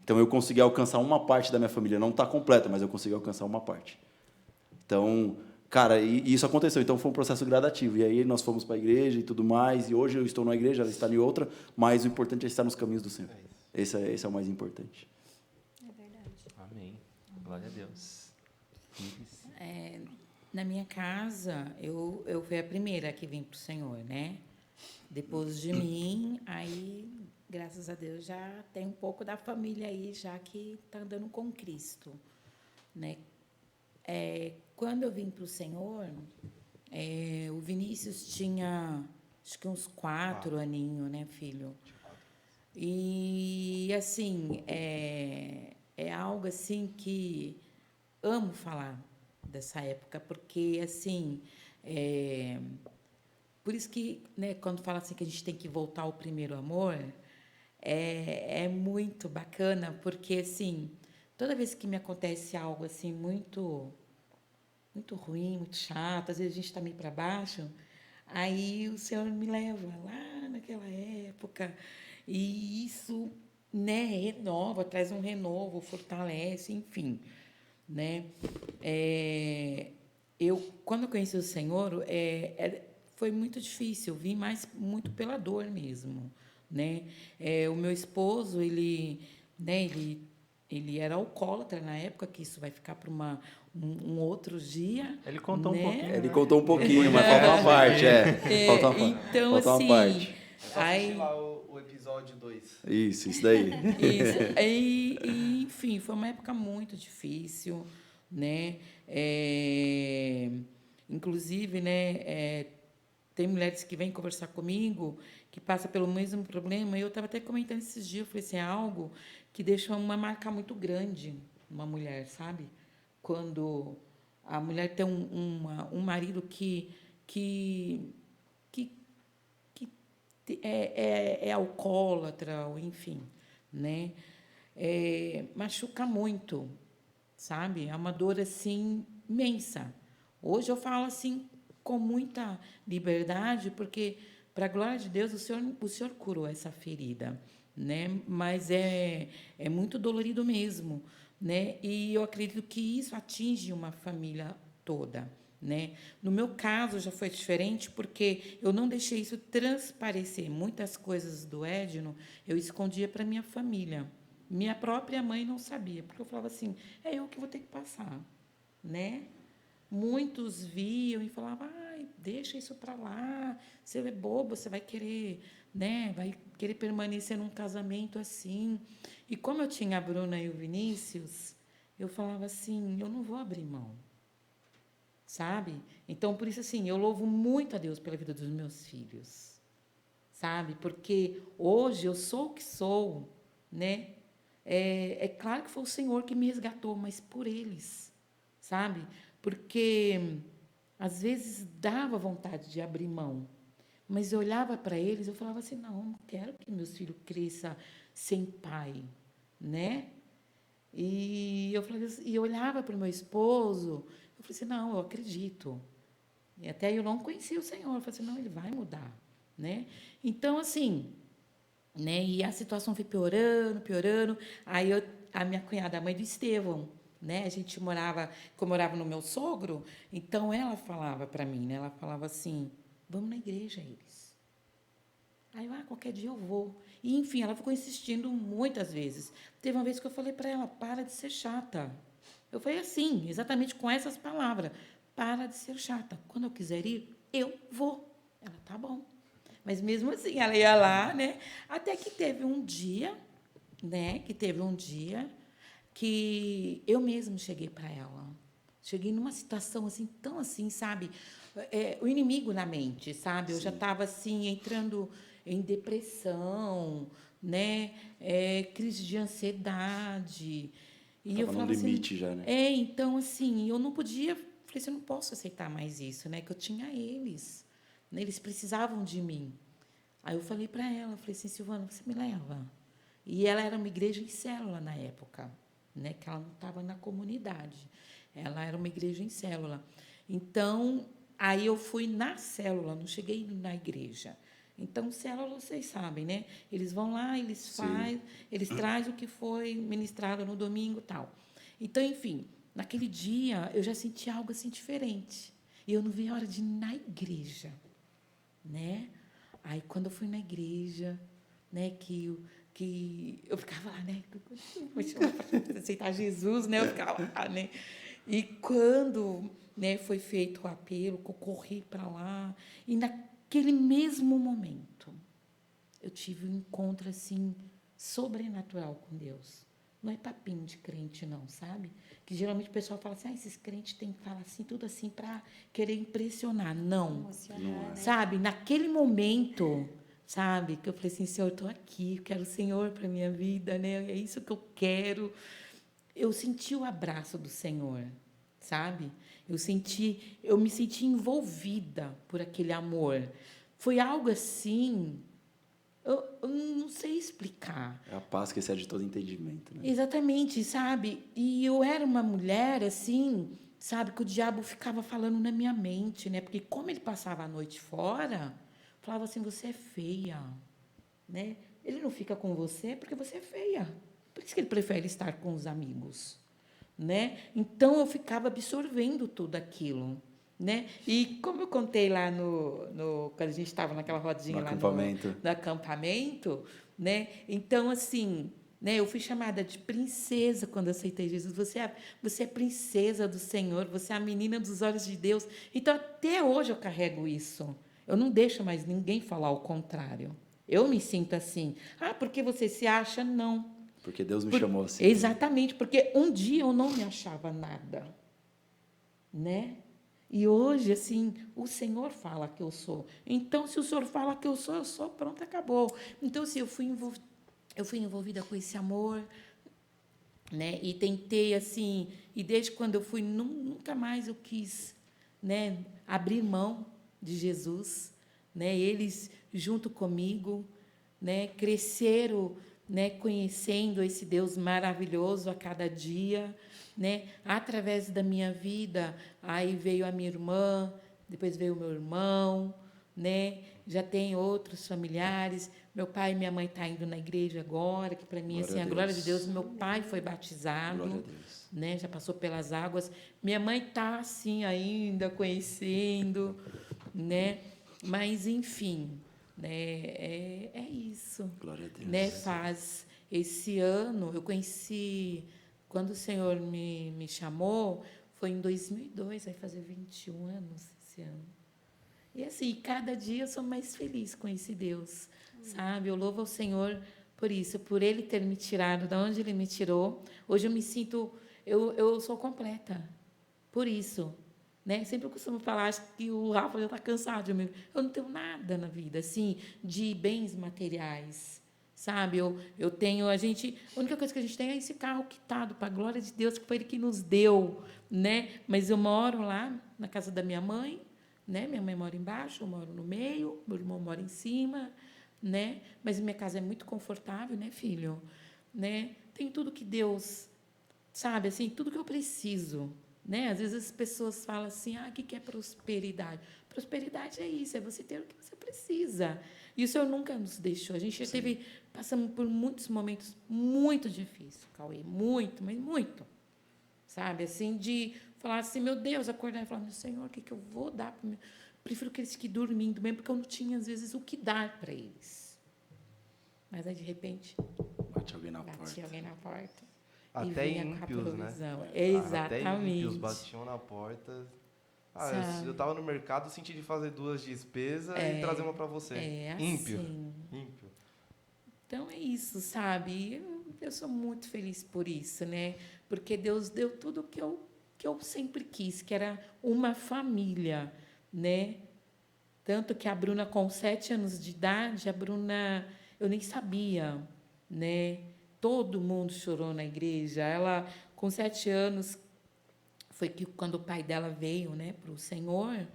Então, eu consegui alcançar uma parte da minha família. Não está completa, mas eu consegui alcançar uma parte. Então, cara, e isso aconteceu. Então, foi um processo gradativo. E aí, nós fomos para a igreja e tudo mais. E hoje eu estou numa igreja, ela está em outra. Mas o importante é estar nos caminhos do Senhor. Esse é o mais importante. É verdade. Amém. Glória a Deus. Na minha casa, eu fui a primeira que vim para o Senhor, né? Depois de mim, aí, graças a Deus, já tem um pouco da família aí, já que está andando com Cristo, né? Quando eu vim para o Senhor, o Vinícius tinha, acho que uns 4 aninhos, né, filho? E, assim, é algo, assim, que amo falar dessa época, porque, assim, por isso que, né, quando fala assim que a gente tem que voltar ao primeiro amor, é muito bacana, porque, assim, toda vez que me acontece algo, assim, muito, muito ruim, muito chato, às vezes a gente está meio para baixo, aí o Senhor me leva lá naquela época, e isso, né, renova, traz um renovo, fortalece, enfim, né? Quando eu conheci o Senhor, foi muito difícil, eu vim mais muito pela dor mesmo, né? O meu esposo, né, ele era alcoólatra na época, que isso vai ficar para um outro dia. Ele contou um né? pouquinho. Ele contou um pouquinho, mas falta uma parte, Falta uma, Então, falta uma assim, parte. Só assistir lá o episódio 2. Isso daí. Isso. Enfim, foi uma época muito difícil, né? Inclusive, né, tem mulheres que vêm conversar comigo que passam pelo mesmo problema. E eu estava até comentando esses dias, eu falei assim, é algo que deixa uma marca muito grande numa mulher, sabe? Quando a mulher tem um marido que é alcoólatra, ou enfim, né? Machuca muito, sabe? É uma dor assim imensa. Hoje eu falo assim com muita liberdade, porque para a glória de Deus o Senhor curou essa ferida, né? Mas é muito dolorido mesmo, né? E eu acredito que isso atinge uma família toda, né? No meu caso já foi diferente, porque eu não deixei isso transparecer. Muitas coisas do Edno eu escondia para minha família. Minha própria mãe não sabia, porque eu falava assim, é eu que vou ter que passar, né? Muitos viam e falavam, ai, deixa isso para lá, você é bobo, você vai querer, né? Vai querer permanecer num casamento assim. E como eu tinha a Bruna e o Vinícius, eu falava assim, eu não vou abrir mão, sabe? Então, por isso, assim, eu louvo muito a Deus pela vida dos meus filhos, sabe? Porque hoje eu sou o que sou, né? É claro que foi o Senhor que me resgatou, mas por eles, sabe? Porque às vezes dava vontade de abrir mão, mas eu olhava para eles, eu falava assim, não quero que meus filhos cresçam sem pai, né? E eu olhava para o meu esposo, eu falei assim, não, eu acredito. E até eu não conhecia o Senhor, eu falei assim, não, ele vai mudar, né? Então, assim, né? E a situação foi piorando, piorando. Aí a minha cunhada, a mãe do Estevão, né? Eu morava no meu sogro, então ela falava para mim, né? Ela falava assim, vamos na igreja, eles. Aí qualquer dia eu vou. E, enfim, ela ficou insistindo muitas vezes. Teve uma vez que eu falei para ela, para de ser chata. Eu falei assim, exatamente com essas palavras, para de ser chata. Quando eu quiser ir, eu vou. Ela, tá bom. Mas mesmo assim, ela ia lá, né? Até que teve um dia, né? Que eu mesma cheguei para ela. Cheguei numa situação assim, tão assim, sabe? O inimigo na mente, sabe? Eu já estava assim, entrando em depressão, né? Crise de ansiedade. E eu Tava no falava limite assim, já, né? então assim, eu não podia, falei assim, eu não posso aceitar mais isso, né? Que eu tinha eles, né? Eles precisavam de mim. Aí eu falei para ela, falei assim, Silvana, você me leva? E ela era uma igreja em célula na época, né? Que ela não estava na comunidade. Ela era uma igreja em célula. Então, aí eu fui na célula, não cheguei na igreja. Então, célula, vocês sabem, né? Eles vão lá, eles trazem o que foi ministrado no domingo e tal. Então, enfim, naquele dia eu já senti algo assim diferente. E eu não vi a hora de ir na igreja, né? Aí, quando eu fui na igreja, né, que eu ficava lá, né, para aceitar Jesus, né, eu ficava lá, né, E quando, né, foi feito o apelo, que eu corri para lá, e naquele mesmo momento, eu tive um encontro assim sobrenatural com Deus. Não é papinho de crente, não, sabe? Que geralmente o pessoal fala assim, esses crentes têm que falar assim, tudo assim, para querer impressionar. Não. Emocionar, né? Sabe? Naquele momento, sabe? Que eu falei assim, Senhor, eu estou aqui, eu quero o Senhor para a minha vida, né? É isso que eu quero. Eu senti o abraço do Senhor, sabe? Eu me senti envolvida por aquele amor. Foi algo assim, eu não sei explicar. É a paz que excede todo entendimento, né? Exatamente, sabe? E eu era uma mulher assim, sabe, que o diabo ficava falando na minha mente, né? Porque como ele passava a noite fora, falava assim, você é feia, né? Ele não fica com você porque você é feia. Por isso que ele prefere estar com os amigos, né? Então eu ficava absorvendo tudo aquilo, né? E como eu contei lá quando a gente estava naquela rodinha No lá acampamento. no acampamento, né? Então assim, né? Eu fui chamada de princesa quando eu aceitei Jesus. Você é princesa do Senhor, você é a menina dos olhos de Deus. Então até hoje eu carrego isso. Eu não deixo mais ninguém falar o contrário. Eu me sinto assim. Ah, porque você se acha? Não. Porque Deus me chamou assim. Exatamente, porque um dia eu não me achava nada, né? E hoje, assim, o Senhor fala que eu sou. Então, se o Senhor fala que eu sou, pronto, acabou. Então, assim, eu fui envolvida com esse amor, né? E tentei, assim, e desde quando eu fui, nunca mais eu quis, né, abrir mão de Jesus, né? Eles junto comigo, né, cresceram, né, conhecendo esse Deus maravilhoso a cada dia, né? Através da minha vida, aí veio a minha irmã, depois veio o meu irmão, né? Já tem outros familiares. Meu pai e minha mãe estão indo na igreja agora, que para mim Glória assim, a a glória de Deus. Deus. Meu pai foi batizado, Glória a Deus. né? Já passou pelas águas. Minha mãe está assim ainda conhecendo, né? Mas enfim, né? É isso, Glória a Deus. né? Faz esse ano eu conheci quando o Senhor me chamou, foi em 2002, vai fazer 21 anos esse ano. E assim, cada dia eu sou mais feliz com esse Deus, sabe? Eu louvo ao Senhor por isso, por Ele ter me tirado de onde Ele me tirou. Hoje eu me sinto, eu sou completa, por isso. Né? Sempre eu costumo falar, acho que o Rafa já está cansado de mim. Eu não tenho nada na vida, assim, de bens materiais, sabe? Eu tenho, a única coisa que a gente tem é esse carro quitado, para a glória de Deus, que foi Ele que nos deu, né? Mas eu moro lá na casa da minha mãe, né? Minha mãe mora embaixo, eu moro no meio, meu irmão mora em cima, né? Mas minha casa é muito confortável, né, filho? Né? Tem tudo que Deus, sabe, assim, tudo que eu preciso, né? Às vezes as pessoas falam assim, o que é prosperidade? Prosperidade é isso, é você ter o que você precisa. E o Senhor nunca nos deixou. A gente já passamos por muitos momentos muito difíceis, Cauê, muito, mas muito. Sabe, assim, de falar assim, meu Deus, acordar e falar, meu Senhor, o que eu vou dar para mim? Prefiro que eles fiquem dormindo mesmo, porque eu não tinha, às vezes, o que dar para eles. Mas aí, de repente, Bate alguém na batia porta. alguém na porta. Até e vinha com a ímpios, né? provisão. Até Exatamente. ímpios batiam na porta. Sabe? Eu estava no mercado, senti de fazer 2 despesas e trazer uma para você. É Ímpio. assim. Ímpio. Então é isso, sabe? Eu sou muito feliz por isso, né? Porque Deus deu tudo o que eu sempre quis, que era uma família, né? Tanto que a Bruna, com 7 anos de idade, a Bruna, eu nem sabia, né? Todo mundo chorou na igreja. Ela, com 7 anos, foi que quando o pai dela veio, né, para o Senhor,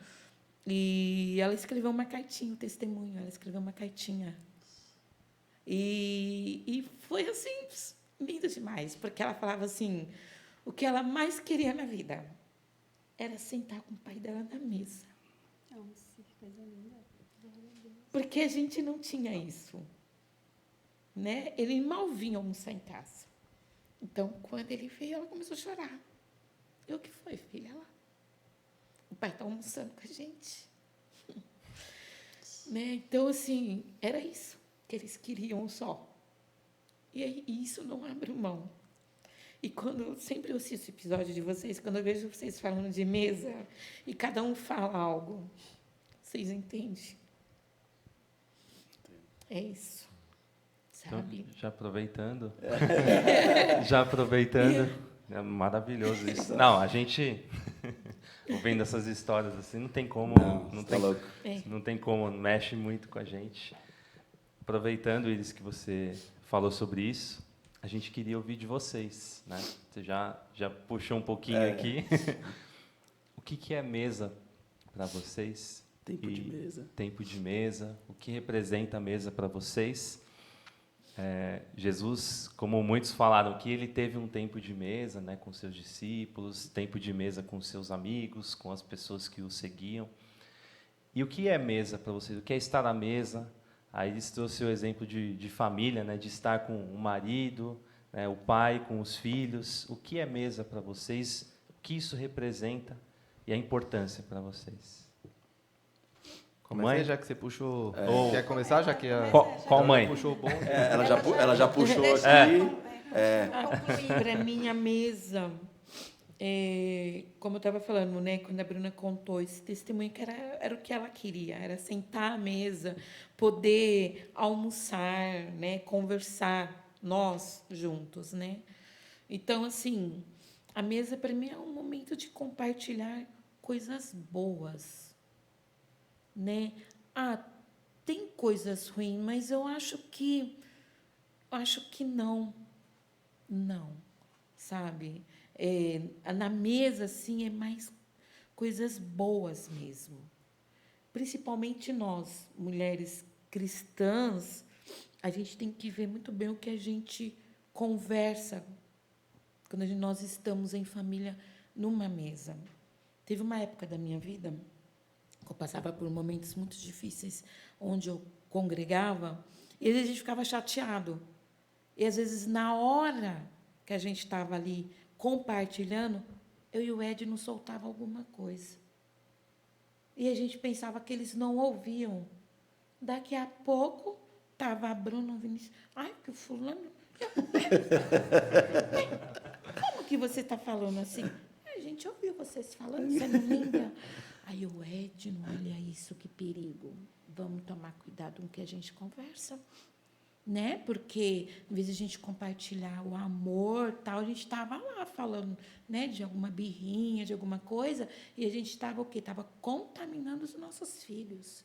e ela escreveu uma cartinha, um testemunho, ela escreveu uma cartinha. E foi assim, lindo demais, porque ela falava assim, o que ela mais queria na vida era sentar com o pai dela na mesa. Nossa, que coisa linda. Porque a gente não tinha isso, né? Ele mal vinha almoçar em casa. Então, quando ele veio, ela começou a chorar. E o que foi, filha? O pai está almoçando com a gente. Né? Então, assim, era isso que eles queriam só. E isso não abre mão. E quando sempre eu assisto esse episódio de vocês, quando eu vejo vocês falando de mesa e cada um fala algo, vocês entendem? É isso. Então, Sabe? já aproveitando, é maravilhoso isso. Não, a gente, ouvindo essas histórias assim, não tem como, não tem como, mexe muito com a gente. Aproveitando, Iris, que você falou sobre isso, a gente queria ouvir de vocês, né? Você já puxou um pouquinho aqui. O que é mesa para vocês? Tempo de mesa. Tempo de mesa. O que representa a mesa para vocês? Jesus, como muitos falaram, que ele teve um tempo de mesa, né, com seus discípulos, tempo de mesa com seus amigos, com as pessoas que o seguiam. E o que é mesa para vocês? O que é estar à mesa? Aí eles trouxeram o exemplo de família, né, de estar com o marido, né, o pai com os filhos. O que é mesa para vocês? O que isso representa e a importância para vocês? Comecei, Mãe? já que você puxou. Ou- Quer começar, já que a. Qual mãe? Puxou o bom. Ela já puxou aqui. Para mim, a mesa, como eu estava falando, né, quando a Bruna contou esse testemunho, que era o que ela queria, era sentar à mesa, poder almoçar, né, conversar, nós juntos, né? Então, assim, a mesa, para mim, é um momento de compartilhar coisas boas, né? Tem coisas ruins, mas eu acho que não, sabe? Na mesa, assim, é mais coisas boas mesmo. Principalmente nós, mulheres cristãs, a gente tem que ver muito bem o que a gente conversa quando nós estamos em família numa mesa. Teve uma época da minha vida que eu passava por momentos muito difíceis, onde eu congregava, e às vezes a gente ficava chateado. E, às vezes, na hora que a gente estava ali compartilhando, eu e o Ed não soltava alguma coisa. E a gente pensava que eles não ouviam. Daqui a pouco, estava a Bruna, o Vinícius. Ai, que o fulano... Como que você está falando assim? A gente ouviu vocês falando, você não lembra? Aí o Ed, olha isso, que perigo. Vamos tomar cuidado com o que a gente conversa. Né? Porque, em vez de a gente compartilhar o amor, tal, a gente estava lá falando, né, de alguma birrinha, de alguma coisa, e a gente estava o quê? Estava contaminando os nossos filhos.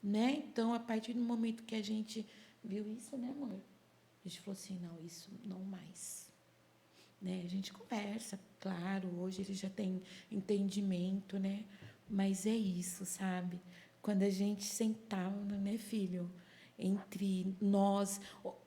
Né? Então, a partir do momento que a gente viu isso, né, amor? A gente falou assim, não, isso não mais. Né? A gente conversa, claro, hoje ele já tem entendimento, né? Mas é isso, sabe? Quando a gente sentava, né, filho, entre nós,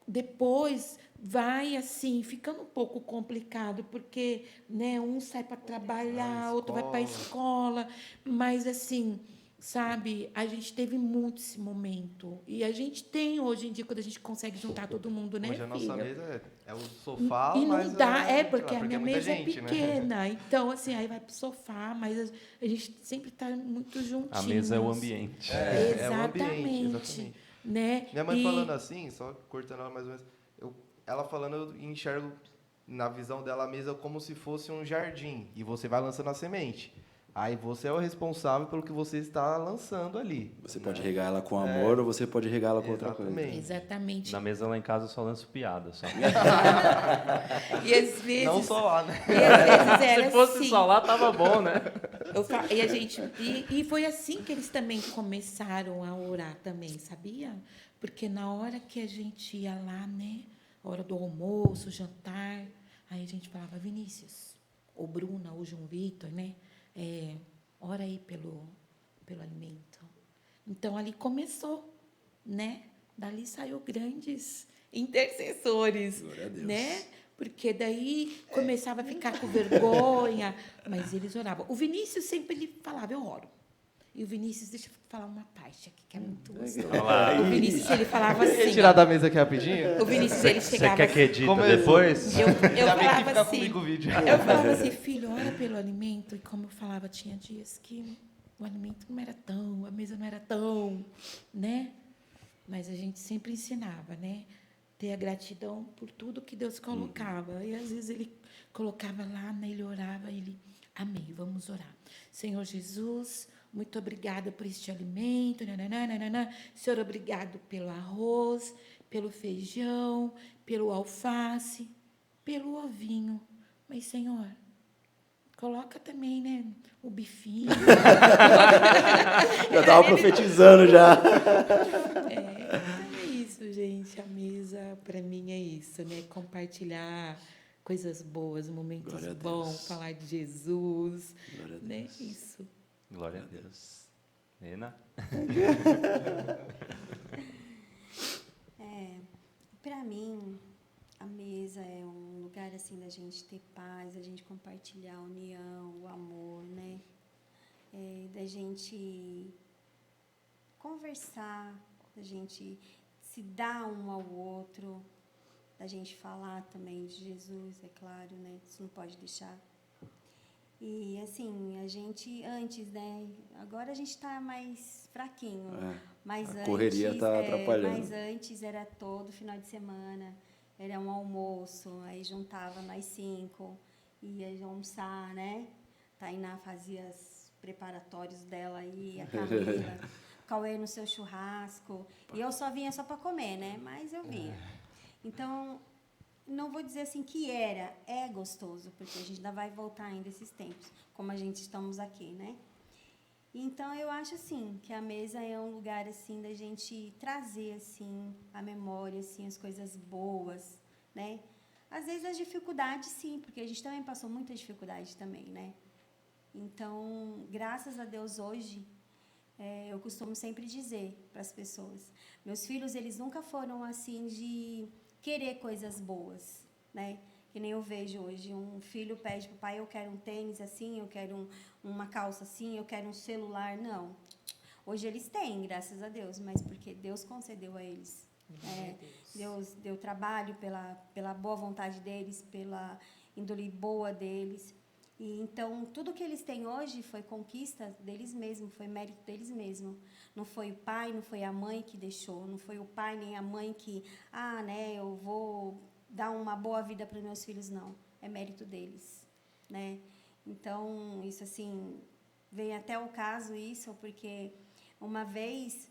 depois vai assim ficando um pouco complicado, porque, né, um sai para trabalhar, outro vai para a escola, mas assim, sabe, a gente teve muito esse momento, e a gente tem hoje em dia, quando a gente consegue juntar todo mundo, né, Hoje a nossa filha? mesa é o sofá, E não mas dá, porque a porque minha é muita mesa gente, é né? pequena, então, assim, aí vai para o sofá, mas a gente sempre está muito juntinhos. A mesa é o ambiente. É o ambiente, Exatamente. exatamente. Né? Minha mãe falando assim, só cortando ela mais ou menos, ela falando, eu enxergo na visão dela a mesa como se fosse um jardim, e você vai lançando a semente. Aí você é o responsável pelo que você está lançando ali. Você pode regar ela com amor ou você pode regar ela com outra coisa. Exatamente. Exatamente. Na mesa lá em casa eu só lanço piada. Só. E às vezes. Não só lá, né? E às vezes era Se fosse assim. só lá, tava bom, né? E a gente. E foi assim que eles também começaram a orar também, sabia? Porque na hora que a gente ia lá, né? A hora do almoço, jantar, aí a gente falava, Vinícius, ou Bruna, ou João Vitor, né? Ora aí pelo alimento. Então, ali começou, né? Dali saiu grandes intercessores, Glória a Deus. né? Porque daí começava a ficar com vergonha, mas eles oravam. O Vinícius sempre ele falava, eu oro. E o Vinícius, deixa eu falar uma parte aqui, que é muito gostoso. Olá. O Vinícius, ele falava Quer assim. tirar da mesa aqui rapidinho? O Vinícius, ele Você chegava quer que edita Começou. depois? eu Ainda bem que falava fica assim, comigo o vídeo. eu falava assim, filho, ora pelo alimento. E como eu falava, tinha dias que o alimento não era tão, a mesa não era tão, né? Mas a gente sempre ensinava, né? ter a gratidão por tudo que Deus colocava. E às vezes ele colocava lá, né, ele orava, ele, amém, vamos orar. Senhor Jesus, muito obrigada por este alimento, nananana. Senhor, obrigado pelo arroz, pelo feijão, pelo alface, pelo ovinho. Mas, Senhor, coloca também, né, o bifinho. Já estava profetizando já. Então é isso, gente. A mesa, para mim, é isso, né? Compartilhar coisas boas, momentos Glória a bons, Deus. falar de Jesus. Glória a Né? Deus. Isso. Glória a Deus. Nena? Para mim, a mesa é um lugar assim da gente ter paz, da gente compartilhar a união, o amor, né? Da gente conversar, da gente se dar um ao outro, da gente falar também de Jesus, é claro, né? Isso não pode deixar. E assim, a gente antes, né? Agora a gente está mais fraquinho. Mas a correria está atrapalhando. Mas antes era todo final de semana, era um almoço, aí juntava nós 5, ia almoçar, né? Tainá fazia os preparatórios dela aí, a Camila, Cauê no seu churrasco. E eu só vinha só para comer, né? Mas eu vinha. Então, não vou dizer assim que é gostoso, porque a gente ainda vai voltar ainda esses tempos, como a gente estamos aqui, né? Então, eu acho, assim, que a mesa é um lugar, assim, da gente trazer, assim, a memória, assim, as coisas boas, né? Às vezes as dificuldades, sim, porque a gente também passou muita dificuldade também, né? Então, graças a Deus, hoje, eu costumo sempre dizer para as pessoas, meus filhos, eles nunca foram, assim, de querer coisas boas, né? Que nem eu vejo hoje, um filho pede para o pai, eu quero um tênis assim, eu quero uma calça assim, eu quero um celular. Não. Hoje eles têm, graças a Deus, mas porque Deus concedeu a eles. Deus deu trabalho pela boa vontade deles, pela índole boa deles. E então, tudo que eles têm hoje foi conquista deles mesmos, foi mérito deles mesmos. Não foi o pai, não foi a mãe que deixou, não foi o pai nem a mãe que, né, eu vou dar uma boa vida para os meus filhos, não. É mérito deles, né? Então, isso assim, vem até o caso isso, porque uma vez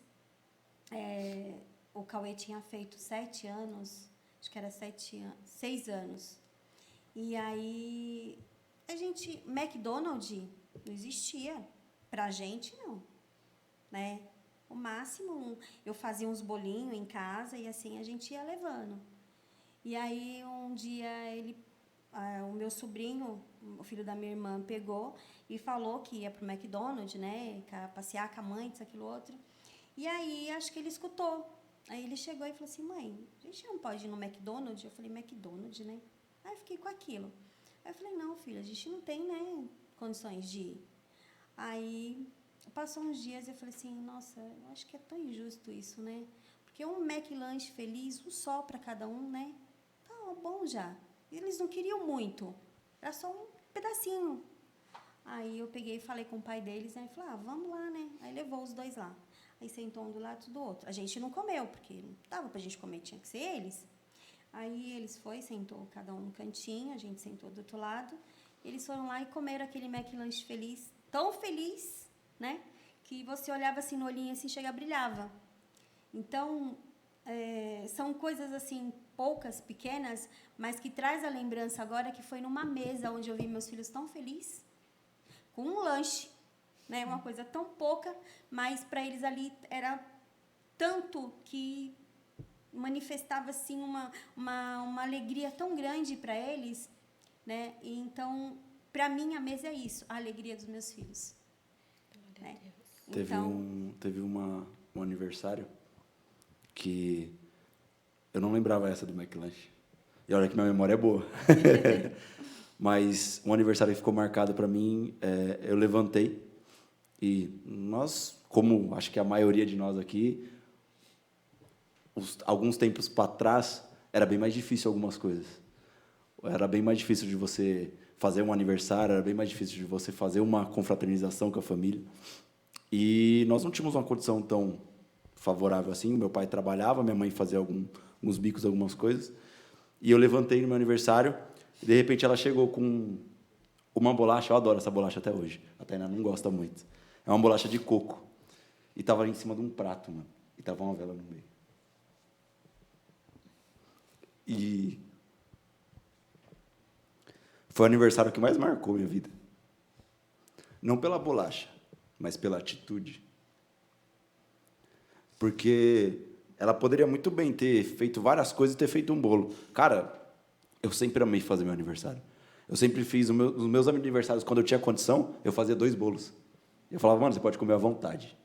o Cauê tinha feito 7 anos, acho que era 6 anos. E aí, McDonald's não existia. Pra gente, não. Né? O máximo, eu fazia uns bolinhos em casa e assim a gente ia levando. E aí, um dia, o meu sobrinho, o filho da minha irmã, pegou e falou que ia pro McDonald's, né? Passear com a mãe, isso, aquilo, outro. E aí, acho que ele escutou. Aí ele chegou e falou assim, mãe, a gente não pode ir no McDonald's? Eu falei, McDonald's, né? Aí eu fiquei com aquilo. Aí eu falei, não, filho, a gente não tem, né, condições de ir. Aí, passou uns dias e eu falei assim, nossa, eu acho que é tão injusto isso, né? Porque um McLanche feliz, um só para cada um, né? Tá bom já. Eles não queriam muito, era só um pedacinho. Aí eu peguei e falei com o pai deles, né? Falei, vamos lá, né? Aí levou os dois lá. Aí sentou um do lado do outro. A gente não comeu, porque não dava pra gente comer, tinha que ser eles. Aí eles sentou cada um no cantinho, a gente sentou do outro lado. Eles foram lá e comeram aquele McLanche feliz, tão feliz, né? Que você olhava assim no olhinho, assim, chega, brilhava. Então, são coisas assim, poucas, pequenas, mas que traz a lembrança agora que foi numa mesa onde eu vi meus filhos tão felizes, com um lanche, né? Uma coisa tão pouca, mas para eles ali era tanto que manifestava assim uma alegria tão grande para eles, né? E então, para mim, a mesa é isso, a alegria dos meus filhos. Né? Teve um aniversário que eu não lembrava essa do McLanche. E olha que minha memória é boa. Mas um aniversário que ficou marcado para mim, eu levantei e nós, como acho que a maioria de nós aqui, alguns tempos para trás, era bem mais difícil algumas coisas. Era bem mais difícil de você fazer um aniversário, era bem mais difícil de você fazer uma confraternização com a família. E nós não tínhamos uma condição tão favorável assim. Meu pai trabalhava, minha mãe fazia alguns bicos, algumas coisas. E eu levantei no meu aniversário, e de repente ela chegou com uma bolacha, eu adoro essa bolacha até hoje, a Tainá não gosta muito. É uma bolacha de coco. E tava em cima de um prato, mano. E tava uma vela no meio. E foi o aniversário que mais marcou minha vida. Não pela bolacha, mas pela atitude. Porque ela poderia muito bem ter feito várias coisas e ter feito um bolo. Cara, eu sempre amei fazer meu aniversário. Eu sempre fiz os meus aniversários, quando eu tinha condição, eu fazia 2 bolos. Eu falava, mano, você pode comer à vontade.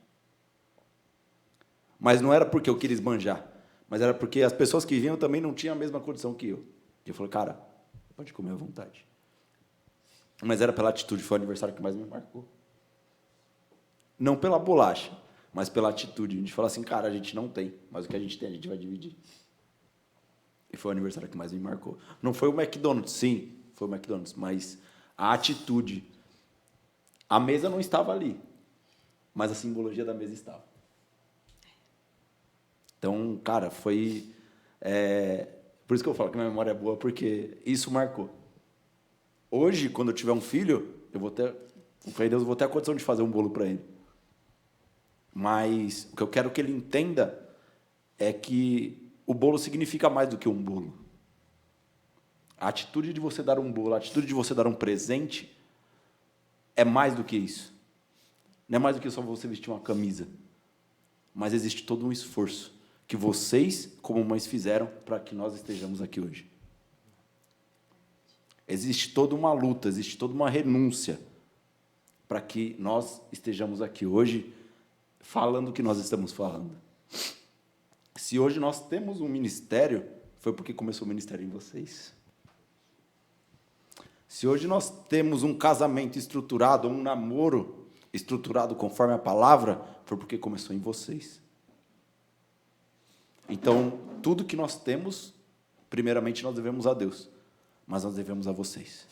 Mas não era porque eu queria esbanjar, mas era porque as pessoas que vinham também não tinham a mesma condição que eu. E eu falei, cara, pode comer à vontade. Mas era pela atitude, foi o aniversário que mais me marcou. Não pela bolacha, mas pela atitude. A gente fala assim, cara, a gente não tem, mas o que a gente tem, a gente vai dividir. E foi o aniversário que mais me marcou. Não foi o McDonald's, sim, foi o McDonald's, mas a atitude. A mesa não estava ali, mas a simbologia da mesa estava. Então, cara, foi... por isso que eu falo que minha memória é boa, porque isso marcou. Hoje, quando eu tiver um filho, eu vou ter... Com fé em Deus, eu vou ter a condição de fazer um bolo para ele. Mas o que eu quero que ele entenda é que o bolo significa mais do que um bolo. A atitude de você dar um bolo, a atitude de você dar um presente é mais do que isso. Não é mais do que só você vestir uma camisa. Mas existe todo um esforço que vocês, como mães, fizeram para que nós estejamos aqui hoje. Existe toda uma luta, existe toda uma renúncia para que nós estejamos aqui hoje falando o que nós estamos falando. Se hoje nós temos um ministério, foi porque começou o ministério em vocês. Se hoje nós temos um casamento estruturado, um namoro estruturado conforme a palavra, foi porque começou em vocês. Então, tudo que nós temos, primeiramente nós devemos a Deus, mas nós devemos a vocês.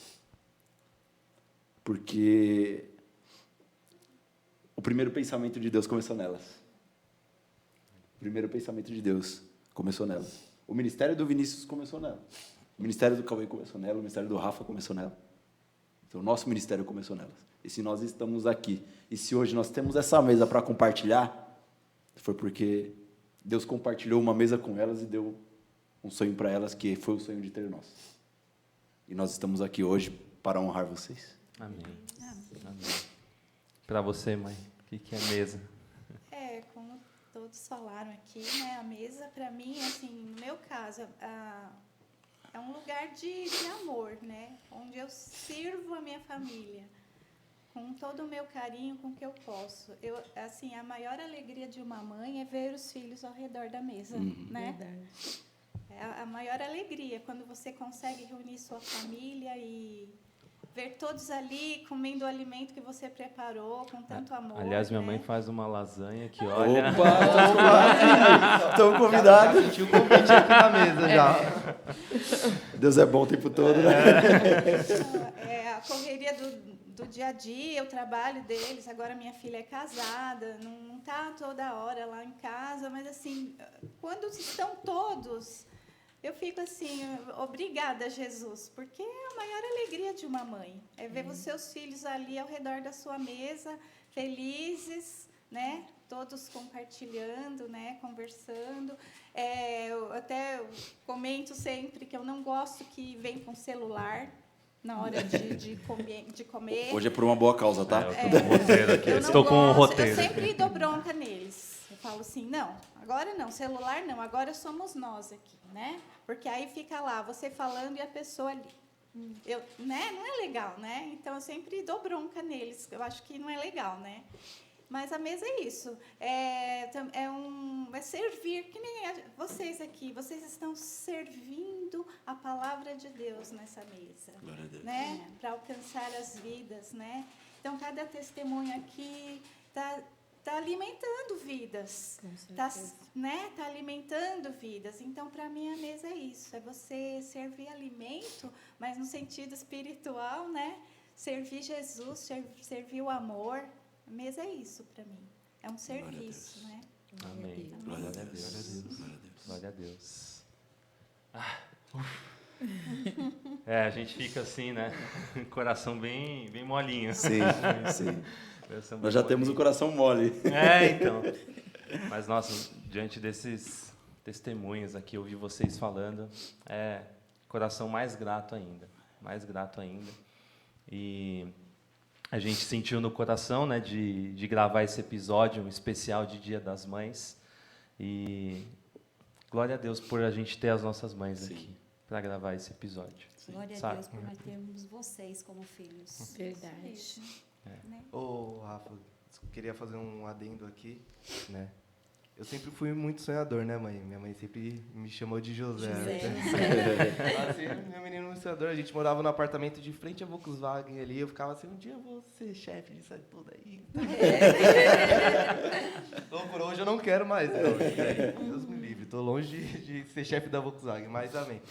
Porque o primeiro pensamento de Deus começou nelas. O primeiro pensamento de Deus começou nelas. O ministério do Vinícius começou nela. O ministério do Cauê começou nela. O ministério do Rafa começou nela. Então, o nosso ministério começou nelas. E se nós estamos aqui, e se hoje nós temos essa mesa para compartilhar, foi porque Deus compartilhou uma mesa com elas e deu um sonho para elas, que foi o sonho de ter nós. E nós estamos aqui hoje para honrar vocês. Amém. Amém. Para você, mãe, o que é mesa? Como todos falaram aqui, né, a mesa, para mim, assim, no meu caso, é um lugar de amor, né, onde eu sirvo a minha família com todo o meu carinho, com o que eu posso. Assim, a maior alegria de uma mãe é ver os filhos ao redor da mesa, né? Verdade. É a maior alegria, quando você consegue reunir sua família e ver todos ali comendo o alimento que você preparou com tanto amor. Aliás, minha né? mãe faz uma lasanha que, olha... Opa! Estão convidados. Sentiu o convite aqui na mesa já. Deus é bom o tempo todo, né? A correria do dia a dia, o trabalho deles. Agora minha filha é casada, não está toda hora lá em casa, mas assim, quando estão todos, eu fico assim, obrigada, Jesus, porque é a maior alegria de uma mãe, é ver os seus filhos ali ao redor da sua mesa, felizes, né? Todos compartilhando, né? Conversando. Eu até comento sempre que eu não gosto que vem com celular na hora de comer. Hoje é por uma boa causa, tá? Eu tô com um roteiro aqui. Eu não Estou com um gosto, roteiro. Eu sempre dou bronca neles. Eu falo assim, não, agora não, celular não, agora somos nós aqui, né? Porque aí fica lá, você falando e a pessoa ali. Né? Não é legal, né? Então, eu sempre dou bronca neles. Eu acho que não é legal, né? Mas a mesa é isso. É servir, que nem vocês aqui. Vocês estão servindo a palavra de Deus nessa mesa. Glória a Deus. Né? Para alcançar as vidas, né? Então, cada testemunho aqui está alimentando vidas. Está alimentando vidas. Então, para mim, a mesa é isso. É você servir alimento, mas no sentido espiritual, né? Servir Jesus, servir o amor. A mesa é isso para mim. É um serviço, né? Amém. Glória a Deus. Glória a Deus. A gente fica assim, né? Coração bem molinho. Sim, sim. Coração bem Nós já temos o coração mole. então. Mas, nossa, diante desses testemunhos aqui, ouvir vocês falando, coração mais grato ainda. Mais grato ainda. E a gente sentiu no coração, né, de gravar esse episódio, um especial de Dia das Mães. E glória a Deus por a gente ter as nossas mães aqui para gravar esse episódio. Glória a Deus por nós termos vocês como filhos. Verdade. Ô, Rafa, queria fazer um adendo aqui, né? Eu sempre fui muito sonhador, né, mãe? Minha mãe sempre me chamou de José. Ela sempre, meu menino muito sonhador. A gente morava no apartamento de frente à Volkswagen ali. Eu ficava assim, um dia eu vou ser chefe disso aí tudo aí. Loucura, hoje eu não quero mais. Deus me livre, tô longe de ser chefe da Volkswagen, mas amém.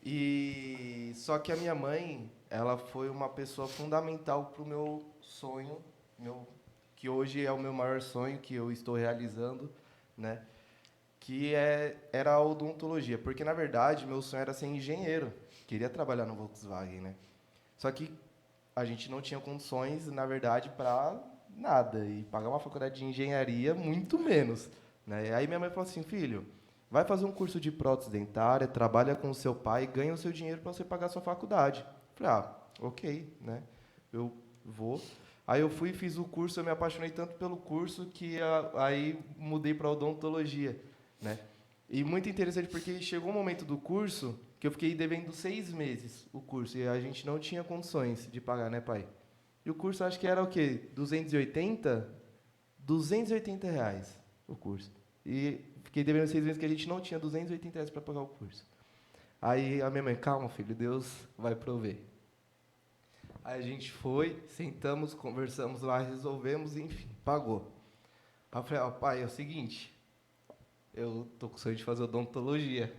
E só que a minha mãe, ela foi uma pessoa fundamental pro meu sonho, que hoje é o meu maior sonho, que eu estou realizando, né? Que era a odontologia, porque na verdade meu sonho era ser engenheiro, queria trabalhar no Volkswagen, né? Só que a gente não tinha condições, na verdade, para nada, e pagar uma faculdade de engenharia muito menos, né? E aí minha mãe falou assim, filho, vai fazer um curso de prótese dentária, trabalha com o seu pai, ganha o seu dinheiro para você pagar a sua faculdade. Eu falei, ok, né? Eu vou. Aí eu fui e fiz o curso, eu me apaixonei tanto pelo curso que aí mudei para odontologia, né? E muito interessante porque chegou um momento do curso que eu fiquei devendo 6 meses o curso e a gente não tinha condições de pagar, né, pai? E o curso acho que era o quê? 280 reais o curso. E fiquei devendo 6 meses que a gente não tinha 280 reais para pagar o curso. Aí a minha mãe, calma, filho, Deus vai prover. Aí a gente foi, sentamos, conversamos lá, resolvemos, enfim, pagou. Aí eu falei, pai, é o seguinte, eu tô com sonho de fazer odontologia.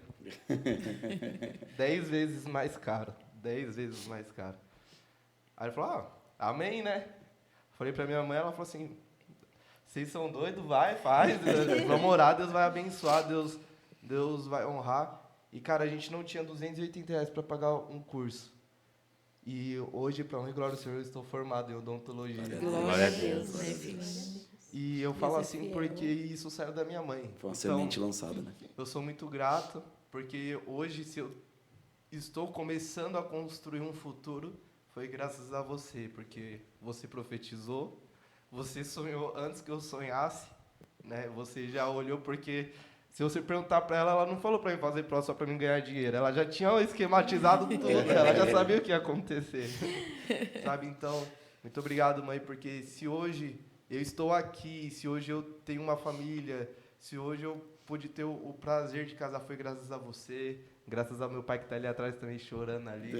10 vezes mais caro. 10 vezes mais caro. Aí ele falou, amém, né? Falei pra minha mãe, ela falou assim, vocês são doidos, vai, faz, vamos orar, Deus vai abençoar, Deus vai honrar. E, cara, a gente não tinha 280 reais para pagar um curso. E hoje, para honra e glória ao Senhor, eu estou formado em odontologia. Glória a Deus, né, filho? E eu falo assim porque isso saiu da minha mãe. Foi uma semente lançada, né? Eu sou muito grato, porque hoje, se eu estou começando a construir um futuro, foi graças a você, porque você profetizou, você sonhou antes que eu sonhasse, né? Você já olhou, porque se você perguntar para ela, ela não falou para mim fazer prova só para mim ganhar dinheiro. Ela já tinha esquematizado tudo, ela já sabia o que ia acontecer. Sabe? Então, muito obrigado, mãe, porque se hoje eu estou aqui, se hoje eu tenho uma família, se hoje eu pude ter o prazer de casar, foi graças a você, graças ao meu pai que está ali atrás também chorando ali.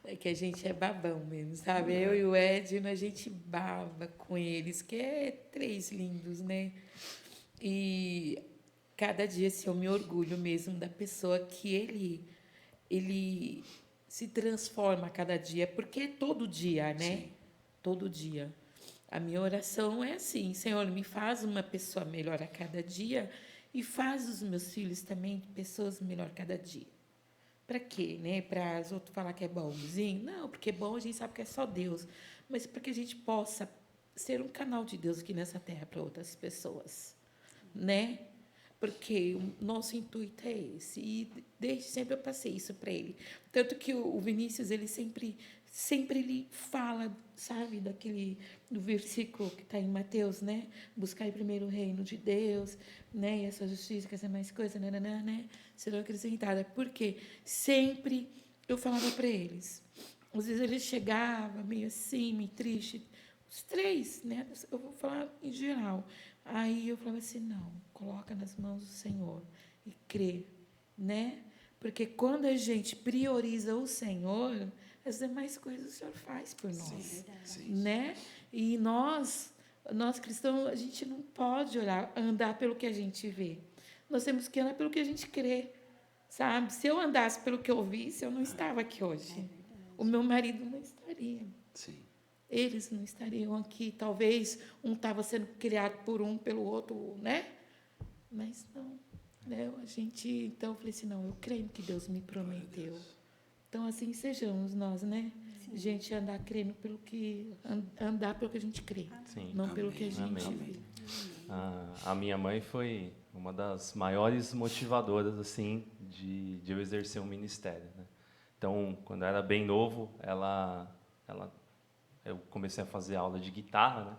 É que a gente é babão mesmo, sabe? Eu e o Edno, a gente baba com eles, que é 3 lindos, né? E cada dia assim, eu me orgulho mesmo da pessoa que ele se transforma a cada dia, porque é todo dia, né? Sim. Todo dia. A minha oração é assim, Senhor, me faz uma pessoa melhor a cada dia e faz os meus filhos também pessoas melhor a cada dia. Para quê? Né? Para os outros falar que é bonzinho? Não, porque bom a gente sabe que é só Deus, mas para que a gente possa ser um canal de Deus aqui nessa terra para outras pessoas, né? Porque o nosso intuito é esse, e desde sempre eu passei isso para ele. Tanto que o Vinícius, ele sempre ele fala, sabe, do versículo que está em Mateus, né? Buscar primeiro o reino de Deus, né? E essa justiça, que essa mais coisa, né? Serão acrescentadas. Porque sempre eu falava para eles. Às vezes eles chegavam meio assim, meio triste. Os 3, né? Eu vou falar em geral. Aí eu falava assim, não, coloca nas mãos do Senhor e crê, né? Porque quando a gente prioriza o Senhor, as demais coisas o Senhor faz por nós, sim, né? E nós cristãos, a gente não pode andar pelo que a gente vê. Nós temos que andar pelo que a gente crê, sabe? Se eu andasse pelo que eu visse, eu não estava aqui hoje. O meu marido não estaria. Sim. Eles não estariam aqui. Talvez um estava sendo criado por um, pelo outro, né? Mas não. né? Então, eu falei assim, não, eu creio no que Deus me prometeu. Então, assim sejamos nós, né? Sim. Gente andar crendo andar pelo que a gente crê, Sim. não pelo que a gente Amém. vê. A minha mãe foi uma das maiores motivadoras assim de eu exercer um ministério, né? Então, quando eu era bem novo, eu comecei a fazer aula de guitarra, né?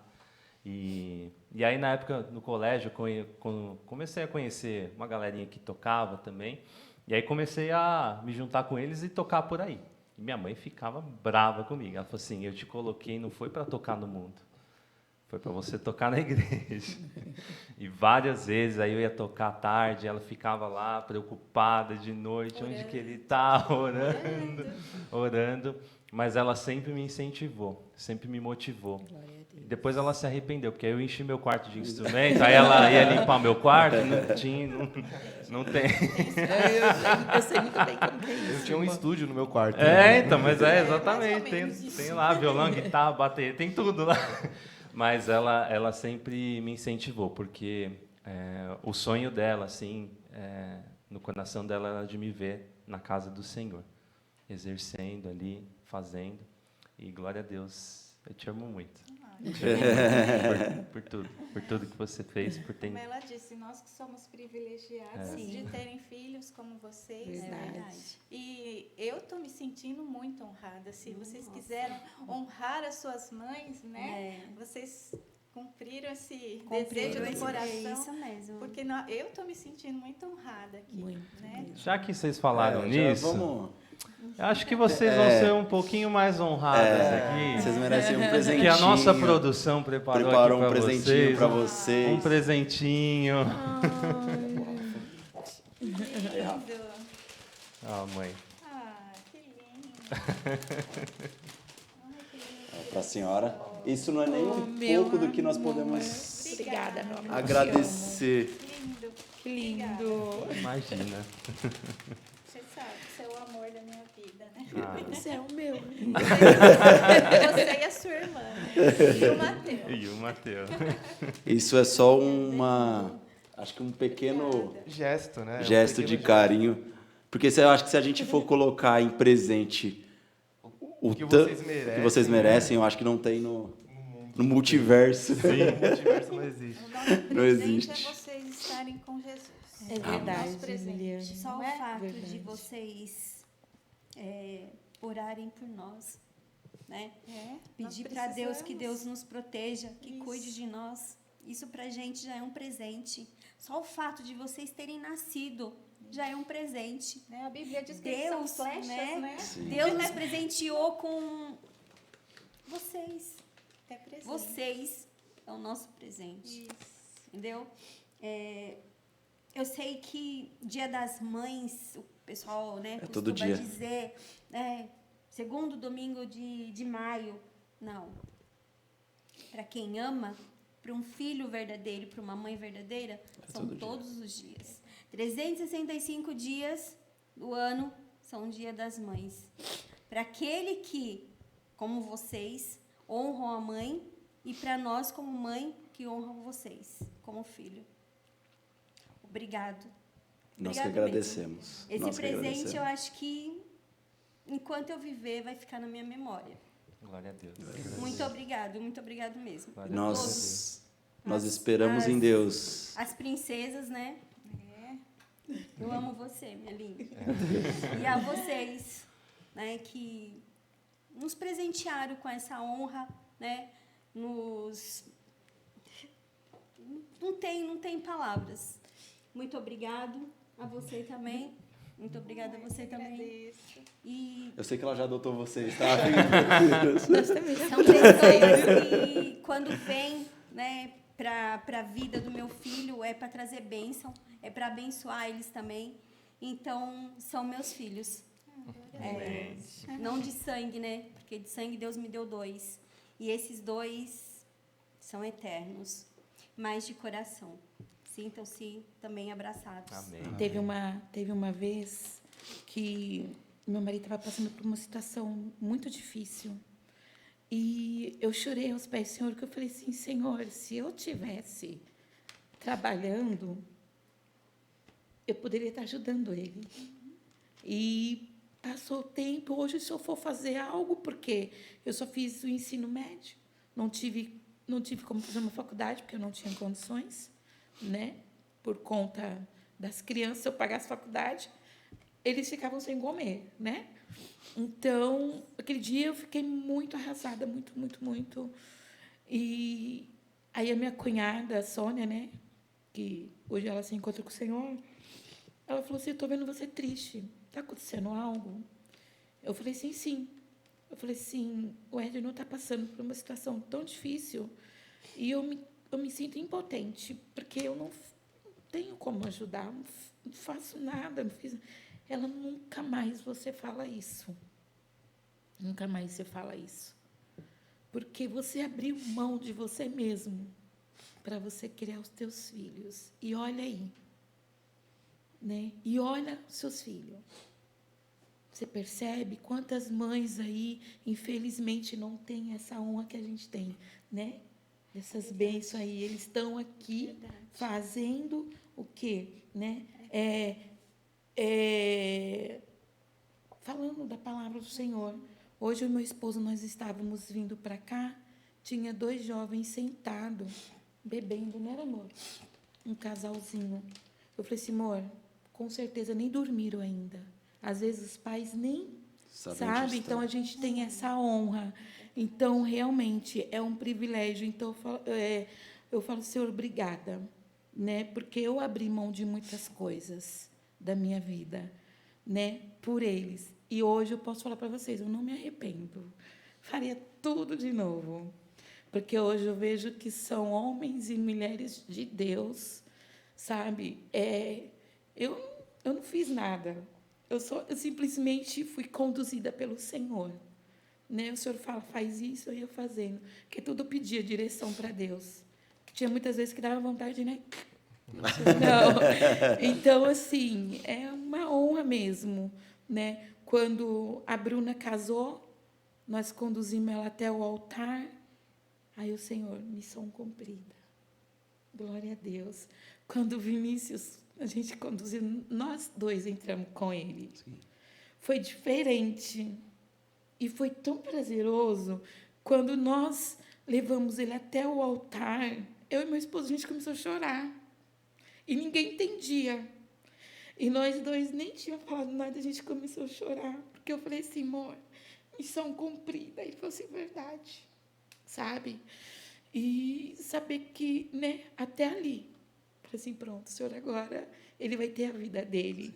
E aí, na época, no colégio, comecei a conhecer uma galerinha que tocava também. E aí comecei a me juntar com eles e tocar por aí. E minha mãe ficava brava comigo. Ela falou assim, eu te coloquei, não foi para tocar no mundo. Foi para você tocar na igreja. E várias vezes aí eu ia tocar à tarde, ela ficava lá preocupada de noite, onde que ele está, orando. Mas ela sempre me incentivou, sempre me motivou. Glória a Deus. Depois ela se arrependeu, porque aí eu enchi meu quarto de instrumento, aí ela ia limpar meu quarto, não tem. Eu sei muito bem como que é isso. Eu tinha um estúdio no meu quarto. Então, mas exatamente, mais ou menos isso. tem lá violão, guitarra, bateria, tem tudo lá. Mas ela sempre me incentivou, porque o sonho dela, assim, no coração dela, era de me ver na casa do Senhor, exercendo ali, fazendo. E glória a Deus, eu te amo muito. Te amo muito por tudo que você fez, por ter. Como ela disse, nós que somos privilegiados de terem filhos como vocês. É Né? verdade. E eu estou me sentindo muito honrada. Se vocês quiseram honrar as suas mães, né? Vocês cumpriram esse desejo do coração. É isso mesmo. Porque eu estou me sentindo muito honrada aqui. Muito Né? Já que vocês falaram Já nisso, vamos... eu acho que vocês vão ser um pouquinho mais honradas aqui. Vocês merecem um presentinho. Que a nossa produção preparou aqui um pra presentinho vocês. para vocês. Um presentinho. Lindo. Ah, mãe. Que lindo. Ai, que lindo. Para a senhora. Isso não é nem um meu pouco do que nós amor. podemos Obrigada, meu amor. agradecer. Lindo. Que lindo. Imagina. Você sabe, você é o amor da minha vida, né? Você é o meu. Você e a sua irmã, né? E o Matheus. E o Matheus. Isso é só acho que um pequeno Gesto, né? gesto de carinho. Porque eu acho que se a gente for colocar em presente o que tanto vocês merecem, que vocês merecem, eu acho que não tem no multiverso. O multiverso não existe. O nosso Não presente existe. é vocês estarem com Jesus. É o verdade, nosso presente. Liliane. Só Não o é? fato de Verdade. vocês orarem por nós, né? Nós Pedir para Deus que precisamos. Deus nos proteja, que Isso. cuide de nós. Isso para a gente já é um presente. Só o fato de vocês terem nascido já é um presente. Né? A Bíblia diz que eles são Deus, flechas, né? Deus nos presenteou com vocês. É presente. Vocês é o nosso presente. Isso. Entendeu? Eu sei que Dia das Mães, o pessoal, né, todo costuma dia. dizer, segundo domingo de maio. Não. Para quem ama, para um filho verdadeiro, para uma mãe verdadeira, são todo dia. todos os dias. 365 dias do ano são o Dia das Mães. Para aquele que, como vocês, honram a mãe, e para nós, como mãe, que honram vocês, como filho. Obrigado. Nós que Obrigado agradecemos. mesmo. Esse Nós que presente, agradecemos. eu acho que, enquanto eu viver, vai ficar na minha memória. Glória a Deus. Muito obrigado mesmo. Glória a Deus. Nós As- esperamos em as- Deus. As princesas, né? Eu amo você, minha linda. É. E a vocês, né, que nos presentearam com essa honra, né? Não tem palavras. Muito obrigado a você também. Muito obrigada a você também. Agradeço. E Eu sei que ela já adotou vocês, tá? Nós também já são pessoas que, quando vêm, né, para a vida do meu filho, é para trazer bênção, é para abençoar eles também. Então, são meus filhos. Não de sangue, né? Porque de sangue Deus me deu 2. E esses 2 são eternos, mas de coração. Sintam-se também abraçados. Amém. Teve uma vez que meu marido estava passando por uma situação muito difícil. E eu chorei aos pés do Senhor, que eu falei assim, Senhor, se eu tivesse trabalhando, eu poderia estar ajudando ele. E passou o tempo, hoje se eu for fazer algo, porque eu só fiz o ensino médio, não tive como fazer uma faculdade, porque eu não tinha condições, né? Por conta das crianças, se eu pagasse faculdade, eles ficavam sem comer, né? Então, aquele dia eu fiquei muito arrasada, muito, muito, muito. E aí a minha cunhada, a Sônia, né? Que hoje ela se encontra com o Senhor, ela falou assim, eu estou vendo você triste. Está acontecendo algo? Eu falei, sim, sim. Eu falei, sim, o Edno está passando por uma situação tão difícil e eu me sinto impotente, porque eu não tenho como ajudar, não faço nada, não fiz. Ela, nunca mais você fala isso. Nunca mais você fala isso. Porque você abriu mão de você mesmo para você criar os teus filhos. E olha aí. Né? E olha os seus filhos. Você percebe quantas mães aí, infelizmente, não têm essa honra que a gente tem, né? Essas bênçãos aí. Eles estão aqui fazendo o quê? Né? Falando da palavra do Senhor. Hoje, o meu esposo, nós estávamos vindo para cá, tinha 2 jovens sentados, bebendo, não era, amor? Um casalzinho. Eu falei assim, amor, com certeza nem dormiram ainda. Às vezes os pais nem sabem, então a gente tem essa honra. Então, realmente, é um privilégio. Então, eu falo, Senhor, obrigada, né? Porque eu abri mão de muitas coisas da minha vida, né? Por eles. E hoje eu posso falar para vocês, eu não me arrependo. Faria tudo de novo. Porque hoje eu vejo que são homens e mulheres de Deus, sabe? Eu não fiz nada. Eu simplesmente fui conduzida pelo Senhor. Né? O Senhor fala, faz isso, eu ia fazendo. Porque tudo eu pedia direção para Deus. Que tinha muitas vezes que dava vontade, né? Não. Então, assim, é uma honra mesmo. Né? Quando a Bruna casou, nós conduzimos ela até o altar. Aí o Senhor, missão cumprida. Glória a Deus. Quando o Vinícius, a gente conduziu, nós 2 entramos com ele. Sim. Foi diferente. E foi tão prazeroso. Quando nós levamos ele até o altar, eu e meu esposo, a gente começou a chorar. E ninguém entendia. E nós 2 nem tínhamos falado nada, a gente começou a chorar. Porque eu falei assim, amor, missão cumprida. Ele falou assim, verdade. Sabe? E saber que, né, até ali, assim, pronto, o Senhor agora, ele vai ter a vida dele.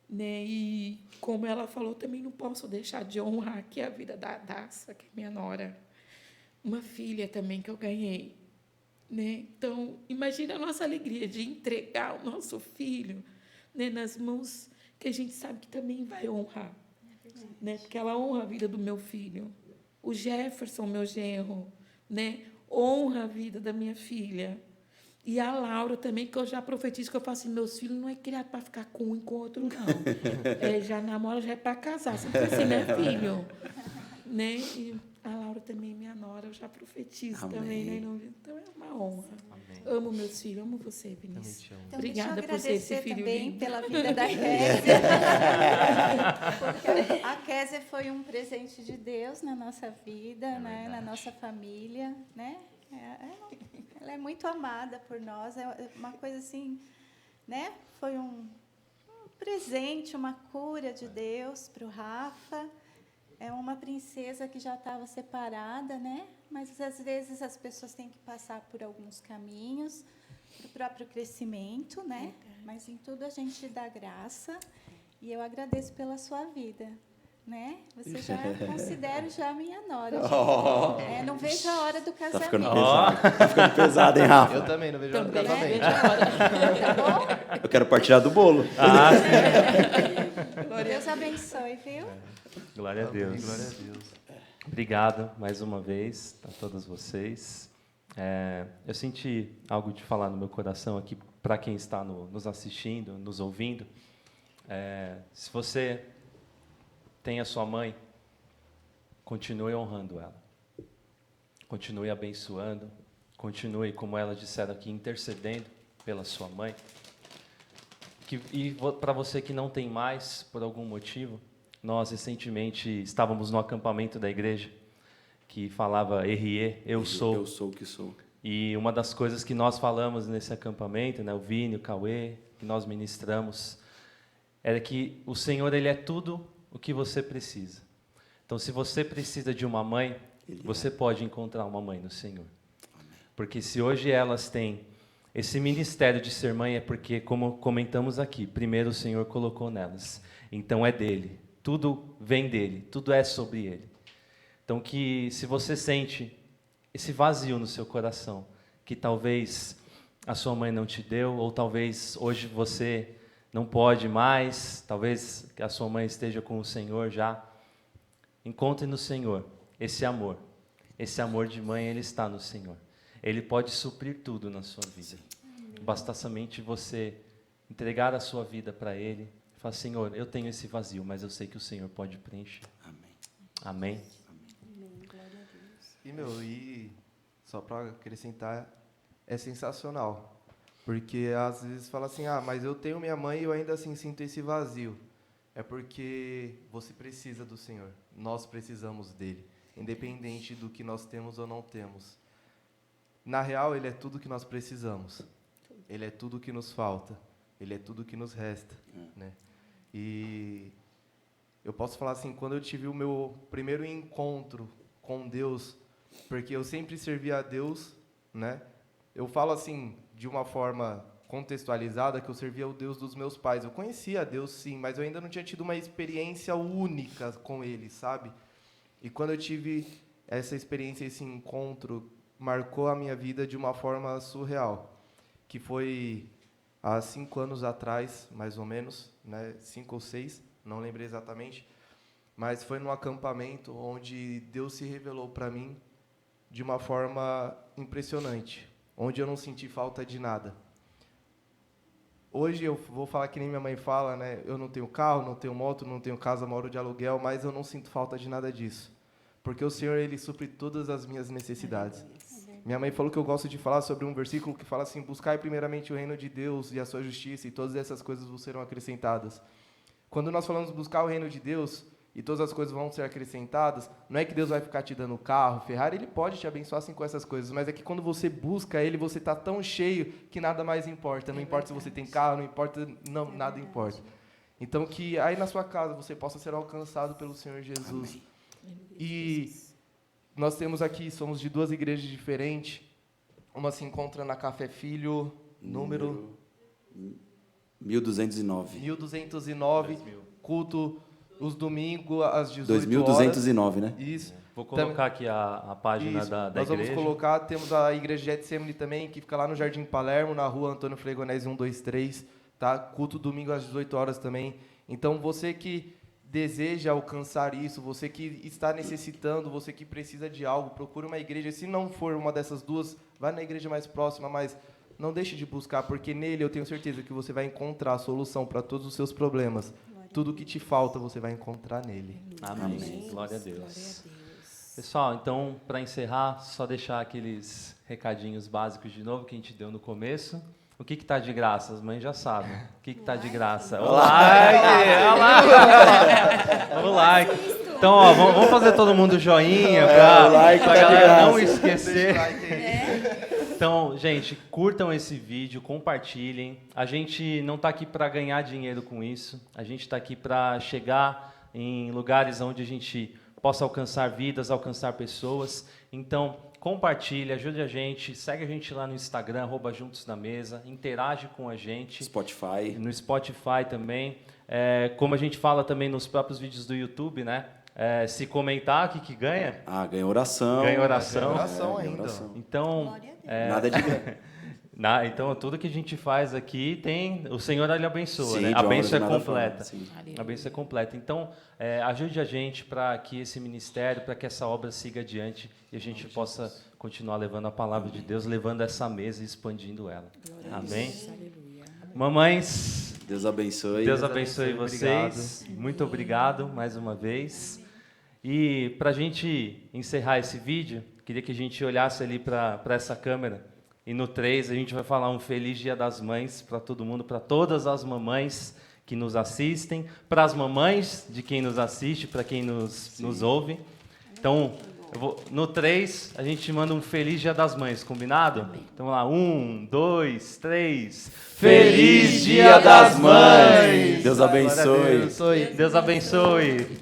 Né? E, como ela falou, também não posso deixar de honrar aqui a vida da Daça, que é minha nora. Uma filha também que eu ganhei. Né? Então, imagina a nossa alegria de entregar o nosso filho, né, nas mãos que a gente sabe que também vai honrar. Né? Porque ela honra a vida do meu filho. O Jefferson, meu genro, né? Honra a vida da minha filha. E a Laura também, que eu já profetizo, que eu falo assim, meus filhos não é criado para ficar com um e com o outro, não. Já namora, já é para casar. Sempre assim, né, filho? Né? E a Laura também, minha nora, eu já profetizo. Amém. Também. Né? Então, é uma honra. Amém. Amo meus filhos, amo você, Vinícius. Então, obrigada por ser esse filho também lindo. Pela vida da Kézia. Porque a Kézia foi um presente de Deus na nossa vida, né? Na nossa família, né? Ela é muito amada por nós, é uma coisa assim, né? Foi um presente, uma cura de Deus para o Rafa. É uma princesa que já estava separada, né? Mas às vezes as pessoas têm que passar por alguns caminhos para o próprio crescimento, né? Mas em tudo a gente dá graça. E eu agradeço pela sua vida. Né? Você já considera já minha nora. Não vejo a hora do casamento. Tá ficando pesado, hein, Rafa? Eu também não vejo a hora do casamento. Tá bom? Eu quero partilhar do bolo. Deus abençoe, viu? Glória a Deus. Glória a Deus. Obrigado mais uma vez a todas vocês. Eu senti algo de falar no meu coração aqui para quem está nos assistindo, nos ouvindo. Se você tem a sua mãe, continue honrando ela. Continue Para você que não tem mais, por algum motivo, nós recentemente estávamos no acampamento da igreja que falava RE, eu sou. Eu sou o que sou. E uma das coisas que nós falamos nesse acampamento, né, o Vini, o Cauê, que nós ministramos, era que o Senhor, Ele é tudo o que você precisa. Então, se você precisa de uma mãe, você pode encontrar uma mãe no Senhor. Porque se hoje elas têm esse ministério de ser mãe, é porque, como comentamos aqui, primeiro o Senhor colocou nelas. Então é dele. Tudo vem dele. Tudo é sobre ele. Então, que se você sente esse vazio no seu coração, que talvez a sua mãe não te deu, ou talvez hoje você não pode mais, talvez a sua mãe esteja com o Senhor já, encontre no Senhor esse amor. Esse amor de mãe, ele está no Senhor. Ele pode suprir tudo na sua vida. Basta somente você entregar a sua vida para Ele e falar, Senhor, eu tenho esse vazio, mas eu sei que o Senhor pode preencher. Amém? E só para acrescentar, é sensacional. Porque às vezes fala assim, mas eu tenho minha mãe e eu ainda assim sinto esse vazio. É porque você precisa do Senhor. Nós precisamos dele. Independente do que nós temos ou não temos. Na real, ele é tudo que nós precisamos. Ele é tudo que nos falta. Ele é tudo que nos resta. Né? E eu posso falar assim, quando eu tive o meu primeiro encontro com Deus, porque eu sempre servi a Deus, né? Eu falo assim, de uma forma contextualizada, que eu servia o Deus dos meus pais. Eu conhecia a Deus, sim, mas eu ainda não tinha tido uma experiência única com Ele, sabe? E quando eu tive essa experiência, esse encontro, marcou a minha vida de uma forma surreal, que foi há 5 anos atrás, mais ou menos, né? 5 ou 6, não lembrei exatamente, mas foi num acampamento onde Deus se revelou para mim de uma forma impressionante, onde eu não senti falta de nada. Hoje eu vou falar que nem minha mãe fala, né? Eu não tenho carro, não tenho moto, não tenho casa, moro de aluguel, mas eu não sinto falta de nada disso. Porque o Senhor, Ele supre todas as minhas necessidades. Minha mãe falou que eu gosto de falar sobre um versículo que fala assim, buscai primeiramente o reino de Deus e a sua justiça, e todas essas coisas vos serão acrescentadas. Quando nós falamos buscar o reino de Deus e todas as coisas vão ser acrescentadas, não é que Deus vai ficar te dando carro, Ferrari, Ele pode te abençoar assim com essas coisas, mas é que quando você busca Ele, você está tão cheio que nada mais importa. Não importa se você tem carro, não importa, não, nada importa. Então que aí na sua casa você possa ser alcançado pelo Senhor Jesus. Amém. E nós temos aqui, somos de 2 igrejas diferentes. Uma se encontra na Café Filho, número 1209. 1209, culto os domingos às 18 2209, horas. Né? Isso. Vou colocar aqui a página da nós igreja. Vamos colocar, temos a igreja Getsemane também, que fica lá no Jardim Palermo, na rua Antônio Fregonese 123, tá? Culto domingo às 18 horas também. Então, você que deseja alcançar isso, você que está necessitando, você que precisa de algo, procure uma igreja. Se não for uma dessas duas, vai na igreja mais próxima, mas não deixe de buscar, porque nele eu tenho certeza que você vai encontrar a solução para todos os seus problemas. Tudo que te falta, você vai encontrar nele. Amém. Glória a Deus. Pessoal, então, para encerrar, só deixar aqueles recadinhos básicos de novo que a gente deu no começo. O que está de graça? As mães já sabem. O que está de graça? O like! O like! Então, ó, vamos fazer todo mundo joinha para a galera não esquecer. Então, gente, curtam esse vídeo, compartilhem. A gente não está aqui para ganhar dinheiro com isso. A gente está aqui para chegar em lugares onde a gente possa alcançar vidas, alcançar pessoas. Então, compartilhe, ajude a gente, segue a gente lá no Instagram, @Juntos na Mesa, interage com a gente. Spotify. No Spotify também. Como a gente fala também nos próprios vídeos do YouTube, né? Se comentar, o que ganha? Ganha oração. Ganha oração. Ganha oração ainda. Oração. Então, nada de ganho. então, tudo que a gente faz aqui tem... O Senhor, Ele abençoa, Sim, né? A bênção é nada completa. fora, A bênção é completa. Então, ajude a gente para que esse ministério, para que essa obra siga adiante e a gente possa continuar levando a palavra de Deus, levando essa mesa e expandindo ela. Amém? Mamães, Deus abençoe. Deus abençoe vocês. Muito obrigado mais uma vez. E para a gente encerrar esse vídeo, queria que a gente olhasse ali para essa câmera E no 3 a gente vai falar um Feliz Dia das Mães para todo mundo, para todas as mamães que nos assistem, para as mamães de quem nos assiste, para quem nos ouve. Então, no 3, a gente manda um Feliz Dia das Mães, combinado? Então vamos lá, 1, 2, 3. Feliz Dia das Mães! Deus abençoe. Deus abençoe.